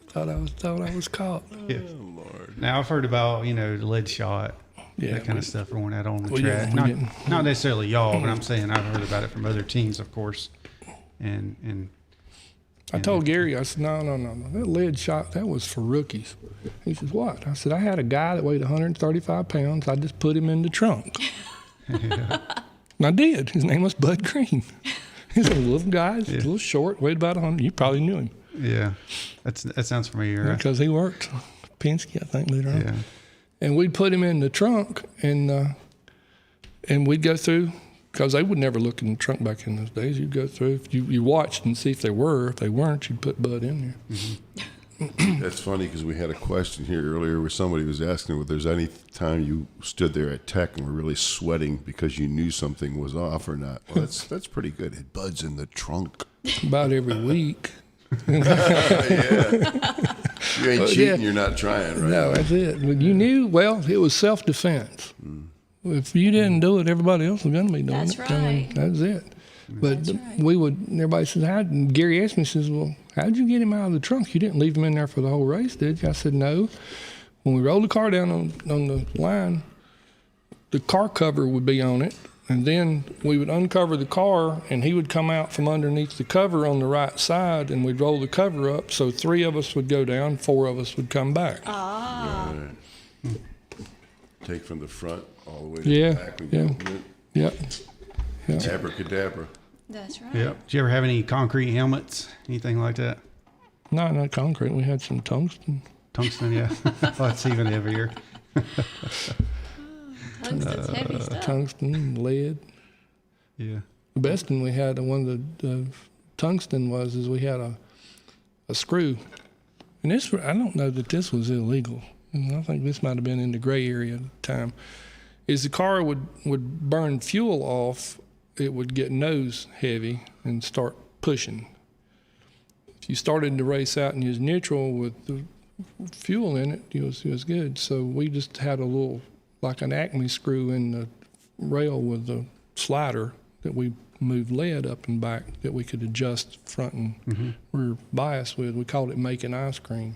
Thought I was caught. Yeah. Lord. Now I've heard about the lead shot, that kind of stuff, throwing that on the track. Not necessarily y'all, but I'm saying I've heard about it from other teams, of course, and. I told Gary, I said, no, that lead shot, that was for rookies. He says, what? I said, I had a guy that weighed 135 pounds. I just put him in the trunk. And I did. His name was Bud Green. He's a little guy, a little short, weighed about 100. You probably knew him. Yeah, that sounds familiar. Because he worked Penske, I think, later on. Yeah. And we'd put him in the trunk, and we'd go through. Because they would never look in the trunk back in those days. You'd go through, you watched and see if they were. If they weren't, you'd put Bud in there. Mm-hmm. That's funny because we had a question here earlier where somebody was asking if there's any time you stood there at tech and were really sweating because you knew something was off or not. Well, that's pretty good. Bud's in the trunk. About every week. Yeah. You ain't cheating, you're not trying, right? No, that's it. You knew, it was self-defense. If you didn't do it, everybody else was going to be doing That's it. right. That's it. But That's right. everybody says, Gary asked me, says, well, how'd you get him out of the trunk? You didn't leave him in there for the whole race, did you? I said, no. When we rolled the car down on the line, the car cover would be on it, and then we would uncover the car, and he would come out from underneath the cover on the right side, and we'd roll the cover up, so 3 of us would go down, 4 of us would come back. Ah. Right. Take from the front all the way to the back. Yep. Abracadabra. That's right. Yeah. Did you ever have any concrete helmets, anything like that? No, not concrete. We had some tungsten. Tungsten, yeah. Well, that's even heavier. Tungsten's heavy stuff. Tungsten, lead. Yeah. The best thing we had, one of the tungsten is we had a screw. And I don't know that this was illegal. I think this might have been in the gray area at the time. As the car would burn fuel off, it would get nose heavy and start pushing. If you started to race out and use neutral with the fuel in it, it was good. So we just had a little, like an Acme screw in the rail with the slider that we moved lead up and back that we could adjust front and rear bias with. We called it making ice cream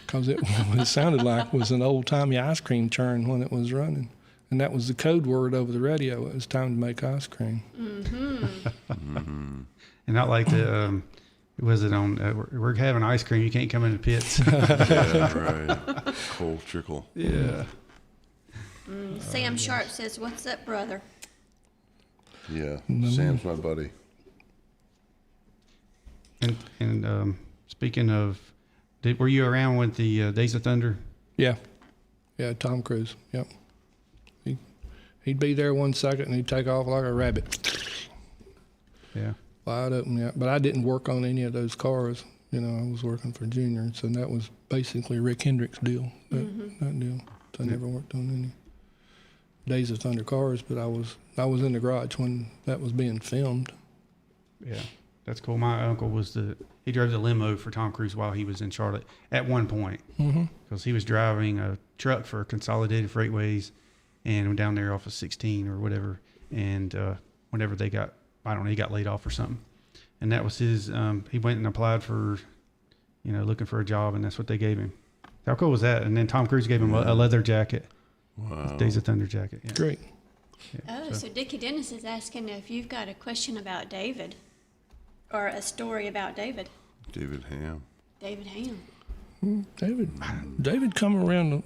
because it sounded like it was an old-timey ice cream churn when it was running. And that was the code word over the radio. It was time to make ice cream. And not like the, was it on, we're having ice cream, you can't come in the pits. Yeah, right. Cold trickle. Yeah. Sam Sharp says, "What's up, brother?" Yeah, Sam's my buddy. And speaking of, were you around with the Days of Thunder? Yeah, Tom Cruise, yep. He'd be there 1 second and he'd take off like a rabbit. Yeah. Wide open, yeah. But I didn't work on any of those cars. I was working for Junior, so that was basically Rick Hendrick's deal, that deal. So I never worked on any Days of Thunder cars, but I was in the garage when that was being filmed. Yeah, that's cool. My uncle he drove the limo for Tom Cruise while he was in Charlotte at one point, because he was driving a truck for Consolidated Freightways, and down there off of 16 or whatever. And whenever he got laid off or something, and that was his. He went and applied for, looking for a job, and that's what they gave him. How cool was that? And then Tom Cruise gave him a leather jacket. Wow. Days of Thunder jacket. Yeah. Great. Yeah, So Dickie Dennis is asking if you've got a question about David or a story about David. David Hamm. David Hamm. David come around.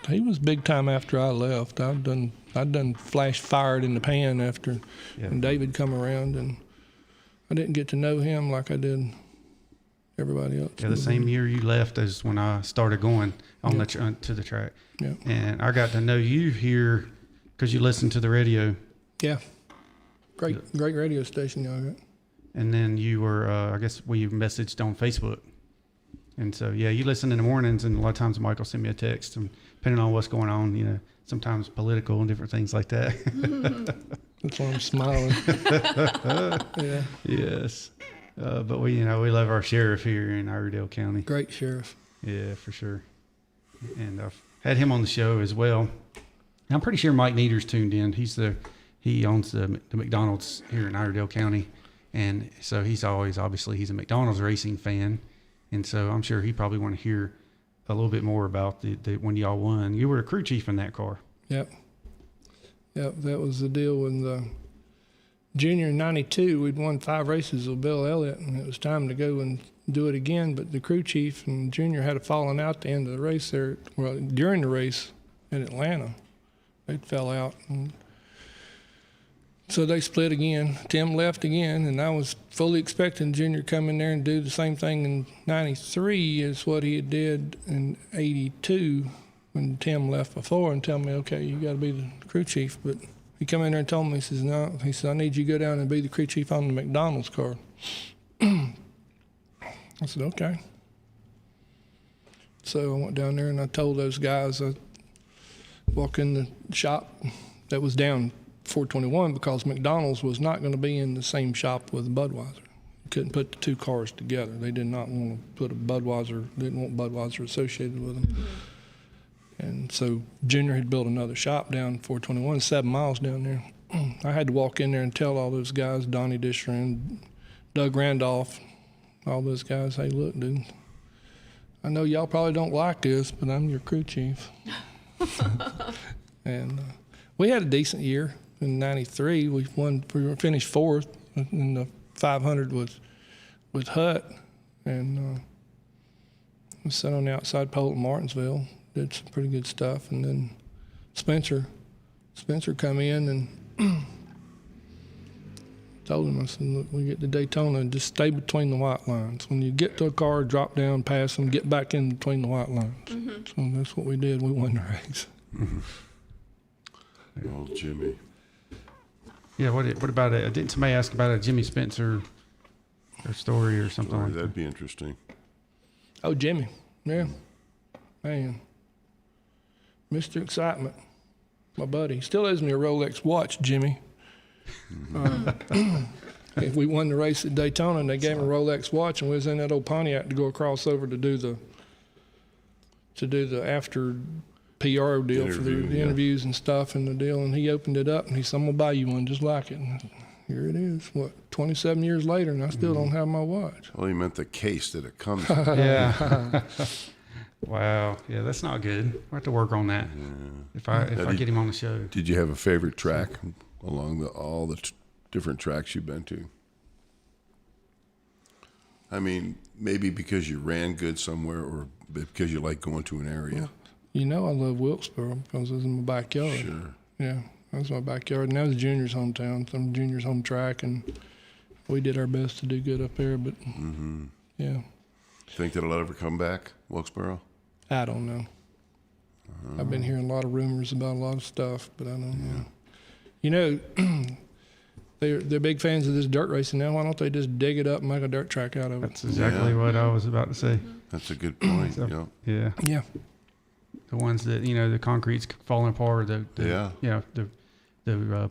He was big time after I left. I'd done flash fired in the pan after, and David come around, and I didn't get to know him like I did everybody else. Yeah, the same year you left as when I started going on to the track. Yeah. And I got to know you here because you listened to the radio. Yeah. Great radio station y'all got. And then you were, I guess, you messaged on Facebook. And so, you listen in the mornings, and a lot of times Michael sent me a text, and depending on what's going on, sometimes political and different things like that. That's why I'm smiling. Yeah. Yes. But we love our sheriff here in Iredell County. Great sheriff. Yeah, for sure. And I've had him on the show as well. I'm pretty sure Mike Nieder's tuned in. He owns the McDonald's here in Iredell County. And so he's a McDonald's racing fan. And so I'm sure he probably want to hear a little bit more about the when y'all won. You were a crew chief in that car. Yep, that was the deal with the Junior in 92. We'd won 5 races with Bill Elliott, and it was time to go and do it again. But the crew chief and Junior had a falling out at the end of the race there. Well, during the race in Atlanta, they fell out. And so they split again. Tim left again, and I was fully expecting Junior to come in there and do the same thing in 93 as what he did in 82 when Tim left before, and tell me, okay, you got to be the crew chief. But he come in there and told me, he says, no, he said, I need you to go down and be the crew chief on the McDonald's car. I said, okay. So I went down there and I told those guys, I walk in the shop that was down 421 because McDonald's was not going to be in the same shop with Budweiser. You couldn't put the two cars together. They did not want to put didn't want Budweiser associated with them. Mm-hmm. And so Junior had built another shop down 421, 7 miles down there. I had to walk in there and tell all those guys, Donnie Disher and Doug Randolph, all those guys, hey, look, dude, I know y'all probably don't like this, but I'm your crew chief. And we had a decent year. In 93, we finished 4th in the 500 with Hutt, and we sat on the outside pole at Martinsville, did some pretty good stuff, and then Spencer come in and told him, I said, look, we get to Daytona, just stay between the white lines. When you get to a car, drop down, pass them, get back in between the white lines. Mm-hmm. So that's what we did. We won the race. Mm-hmm. Old Jimmy. Yeah, what about it? Didn't somebody ask about a Jimmy Spencer or story or something like that? That'd be interesting. Oh, Jimmy. Yeah. Man. Mr. Excitement. my buddy. He still owes me a Rolex watch, Jimmy. If we won the race at Daytona and they gave him a Rolex watch and we was in that old Pontiac to go across over to do the after PR deal for the interviews and stuff and the deal, and he opened it up and he said, I'm gonna buy you one just like it. And here it is, 27 years later, and I still don't have my watch. Well, he meant the case that it comes in. Yeah. Wow. Yeah, that's not good. We'll have to work on that. If I get him on the show. Did you have a favorite track along all the different tracks you've been to? I mean, maybe because you ran good somewhere or because you like going to an area. Well, you know I love Wilkesboro because it was in my backyard. Sure. Yeah, that was my backyard. And that was Junior's hometown, some Junior's home track, and we did our best to do good up there, but yeah. Think that it'll ever come back, Wilkesboro? I don't know. I've been hearing a lot of rumors about a lot of stuff, but I don't know. You know, they're big fans of this dirt racing now. Why don't they just dig it up and make a dirt track out of it? That's exactly what I was about to say. That's a good point. So, yeah. Yeah. The ones that, the concrete's falling apart, the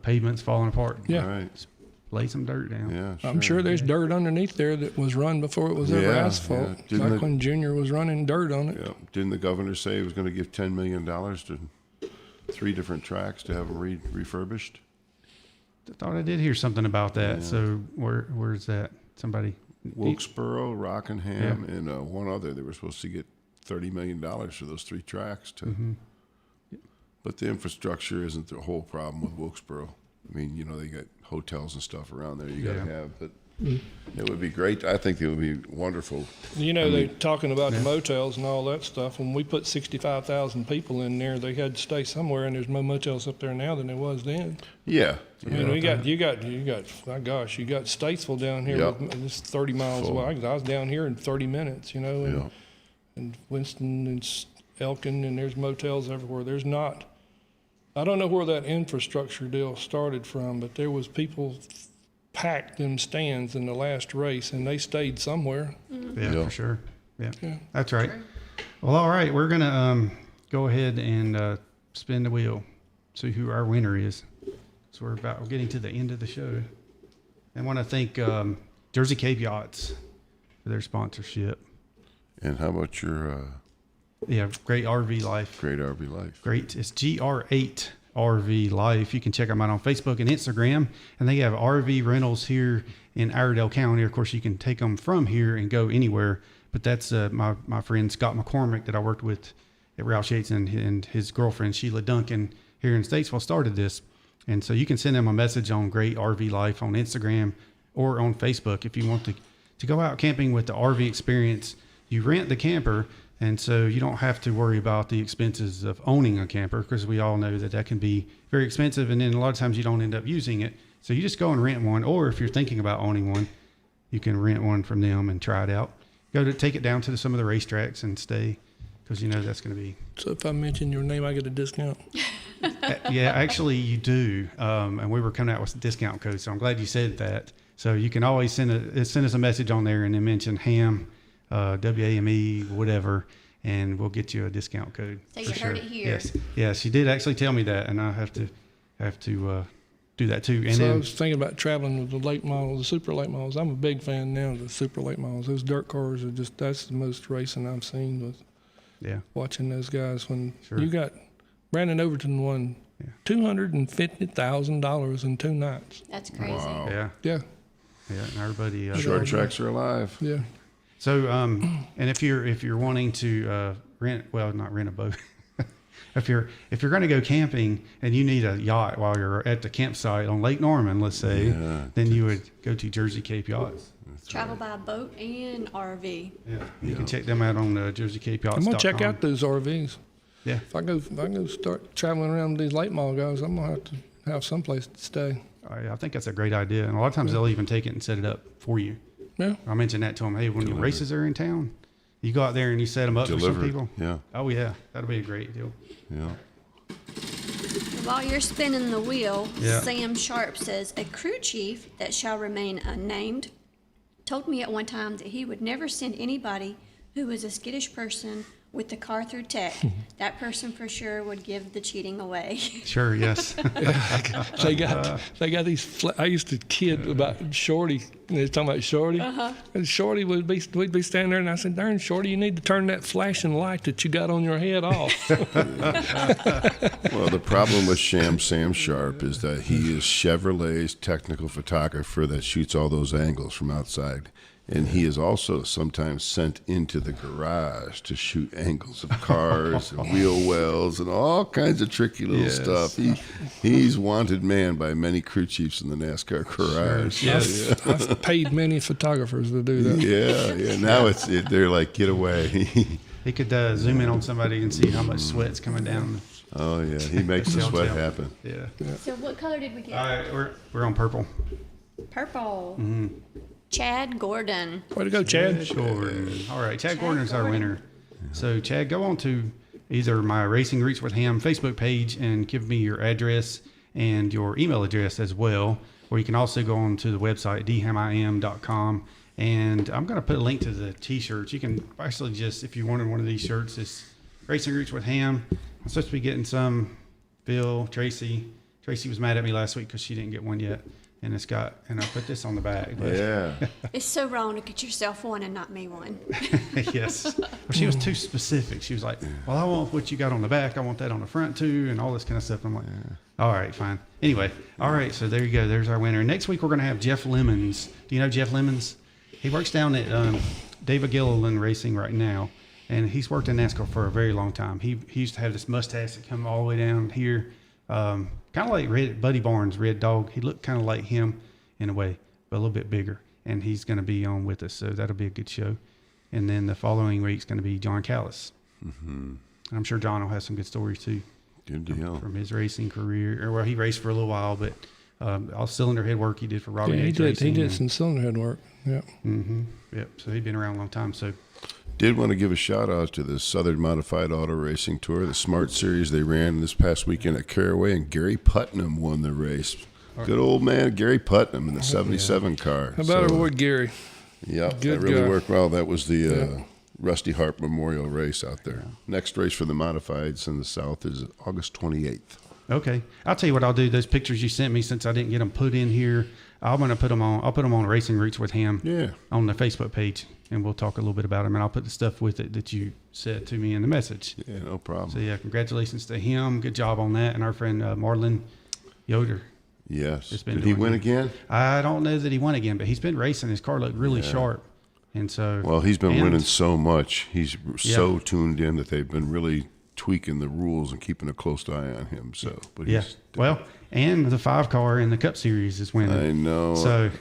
pavement's falling apart. Yeah. Right. Just lay some dirt down. Yeah, sure. I'm sure there's dirt underneath there that was run before it was ever asphalt. Yeah. Like when Junior was running dirt on it. Yeah. Didn't the governor say he was going to give $10 million to 3 different tracks to have them refurbished? I thought I did hear something about that. Yeah. So where's that? Somebody? Wilkesboro, Rockingham, and one other. They were supposed to get $30 million for those 3 tracks. But the infrastructure isn't the whole problem with Wilkesboro. I mean, they got hotels and stuff around there you got to have. But it would be great. I think it would be wonderful. They're talking about the motels and all that stuff. When we put 65,000 people in there, they had to stay somewhere, and there's more motels up there now than there was then. Yeah. I mean, you got, my gosh, you got Statesville down here. It's 30 miles away. I was down here in 30 minutes, and Winston and Elkin, and there's motels everywhere. There's not. I don't know where that infrastructure deal started from, but there was people packed them stands in the last race, and they stayed somewhere. Yeah, for sure. Yeah, that's right. Well, all right, we're gonna go ahead and spin the wheel, see who our winner is. So we're getting to the end of the show. I want to thank Jersey Cape Yachts for their sponsorship. And how about your? Great RV Life. Great RV Life. Great. It's GR8 RV Life. You can check them out on Facebook and Instagram. And they have RV rentals here in Iredell County. Of course, you can take them from here and go anywhere. But that's my friend Scott McCormick that I worked with at Roush Yates and his girlfriend Sheila Duncan here in Statesville started this. And so you can send them a message on Great RV Life on Instagram or on Facebook if you want to go out camping with the RV experience. You rent the camper, and so you don't have to worry about the expenses of owning a camper, because we all know that can be very expensive, and then a lot of times you don't end up using it. So you just go and rent one, or if you're thinking about owning one, you can rent one from them and try it out. Take it down to some of the racetracks and stay, because that's going to be. So if I mention your name, I get a discount? Yeah, actually you do, and we were coming out with a discount code, so I'm glad you said that. So you can always send us a message on there and then mention Hamm, WAME, whatever, and we'll get you a discount code. So you heard it here. Yes, she did actually tell me that, and I have to do that too. And so I was thinking about traveling with the late models, the super late models. I'm a big fan now of the super late models. Those dirt cars are that's the most racing I've seen with watching those guys. When you got Brandon Overton won $250,000 in 2 nights. That's crazy. Wow. Yeah, and everybody short tracks are alive. Yeah. So, and if you're wanting to not rent a boat, if you're going to go camping and you need a yacht while you're at the campsite on Lake Norman, let's say, then you would go to Jersey Cape Yachts. Travel by boat and RV. Yeah, you can check them out on Jersey Cape Yachts. I'm gonna check out those RVs. Yeah. If I go start traveling around with these late model guys, I'm gonna have to have some place to stay. I think that's a great idea, and a lot of times they'll even take it and set it up for you. Yeah. I mentioned that to them. Hey, when your races are in town, you go out there and you set them up for some people. Yeah. Oh yeah, that'll be a great deal. Yeah. While you're spinning the wheel, Yeah. Sam Sharp says, a crew chief that shall remain unnamed told me at one time that he would never send anybody who was a skittish person with the car through tech, that person for sure would give the cheating away. Sure, yes. They got these. I used to kid about Shorty. They was talking about Shorty. And Shorty we'd be standing there, and I said, "Darn, Shorty, you need to turn that flashing light that you got on your head off." Well, the problem with Sam Sharp is that he is Chevrolet's technical photographer that shoots all those angles from outside. And he is also sometimes sent into the garage to shoot angles of cars and wheel wells and all kinds of tricky little stuff. He's wanted man by many crew chiefs in the NASCAR garage. Sure. Yes, I've paid many photographers to do that. Yeah. Now they're like, get away. He could zoom in on somebody and see how much sweat's coming down. Oh yeah, he makes the sweat happen. Yeah. So what color did we get? All right, we're on purple. Purple. Chad Gordon. Way to go, Chad. Gordon. All right, Chad Gordon is our winner. So, Chad, go on to either my Racing Roots with Hamm Facebook page and give me your address and your email address as well. Or you can also go on to the website, DHammiam.com. And I'm going to put a link to the T-shirts. You can actually just, if you wanted one of these shirts, it's Racing Roots with Hamm. I'm supposed to be getting some. Phil, Tracy. Tracy was mad at me last week because she didn't get one yet. And and I put this on the back. But Yeah. It's so wrong to get yourself one and not me one. Yes. Well, she was too specific. She was like, well, I want what you got on the back. I want that on the front too, and all this kind of stuff. I'm like, all right, fine. Anyway, all right, so there you go. There's our winner. Next week, we're going to have Jeff Lemons. Do you know Jeff Lemons? He works down at David Gilliland Racing right now, and he's worked in NASCAR for a very long time. He used to have this mustache that come all the way down here. Kind of like Buddy Barnes, Red Dog. He looked kind of like him in a way, but a little bit bigger. And he's going to be on with us, so that'll be a good show. And then the following week's going to be John Callis. And I'm sure John will have some good stories too. Good deal. From his racing career. Well, he raced for a little while, but all cylinder head work he did for Robbie Yates Racing. He did some cylinder head work. Yeah. Yep. So he'd been around a long time. So. Did want to give a shout out to the Southern Modified Auto Racing Tour, the Smart Series they ran this past weekend at Caraway, and Gary Putnam won the race. Good old man Gary Putnam in the 77 car. How about our boy Gary? Yeah, Good that really guy. worked well. That was the Rusty Hart Memorial race out there. Next race for the Modifieds in the South is August 28th. Okay, I'll tell you what I'll do. Those pictures you sent me, since I didn't get them put in here, I'm going to put them on. I'll put them on Racing Roots with Hamm on the Facebook page, and we'll talk a little bit about them. And I'll put the stuff with it that you said to me in the message. Yeah, no problem. So yeah, congratulations to him. Good job on that, and our friend Marlin Yoder. Yes. Did he win again? I don't know that he won again, but he's been racing. His car looked really sharp, and so. Well, he's been winning so much. He's so tuned in that they've been really tweaking the rules and keeping a close eye on him. So, but well, and the 5 car in the Cup Series is winning. I know. So,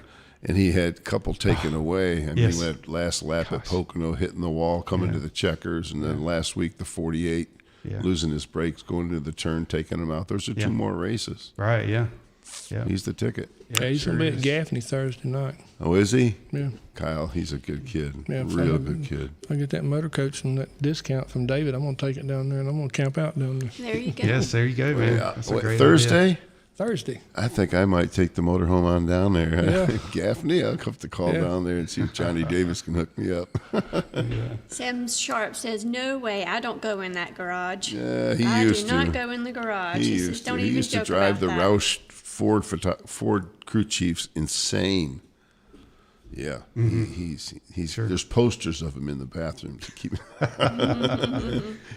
and he had a couple taken away. I mean, he went last lap at Pocono, hitting the wall, coming to the checkers, and then last week the 48, losing his brakes, going into the turn, taking him out. Those are 2 more races. Right? Yeah. He's the ticket. Yeah, he's going to be at Gaffney Thursday night. Oh, is he? Yeah. Kyle, he's a good kid. Yeah, real good kid. I get that motor coach and that discount from David. I'm going to take it down there, and I'm going to camp out down there. There you go. Yes, there you go, man. That's a great Thursday? idea. Thursday. I think I might take the motorhome on down there. Yeah. Gaffney, I'll have to call down there and see if Johnny Davis can hook me up. Sam Sharp says, "No way, I don't go in that garage. Yeah, he I used to. do not go in the garage." He says, used "Don't to. even He used to joke drive the about that." Roush Ford crew chiefs insane. Yeah, he's There's posters of him in the bathroom to keep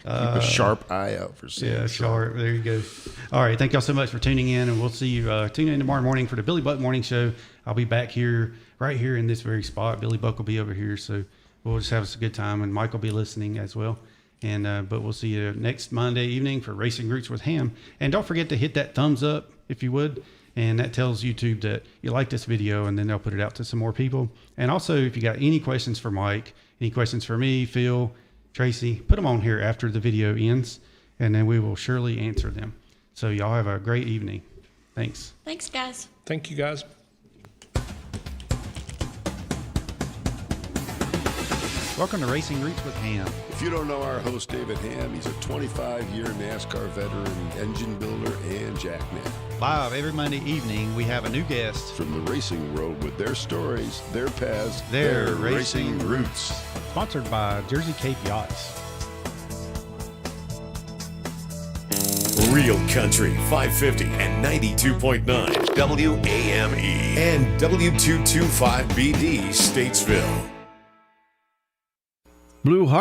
a sharp eye out for Sam. Yeah, sharp. There you go. All right, thank y'all so much for tuning in, and we'll see you tune in tomorrow morning for the Billy Buck Morning Show. I'll be back here, right here in this very spot. Billy Buck will be over here, so we'll just have us a good time, and Mike will be listening as well. And but we'll see you next Monday evening for Racing Roots with Hamm. And don't forget to hit that thumbs up if you would. And that tells YouTube that you like this video, and then they'll put it out to some more people. And also, if you got any questions for Mike, any questions for me, Phil, Tracy, put them on here after the video ends, and then we will surely answer them. So y'all have a great evening. Thanks. Thanks, guys. Thank you, guys. Welcome to Racing Roots with Hamm. If you don't know our host, David Hamm, he's a 25-year NASCAR veteran, engine builder, and jackman. Live every Monday evening, we have a new guest from the racing world with their stories, their paths, their racing roots. Sponsored by Jersey Cape Yachts. real country. 550 and 92.9 WAME and W225BD Statesville. Blue Heart.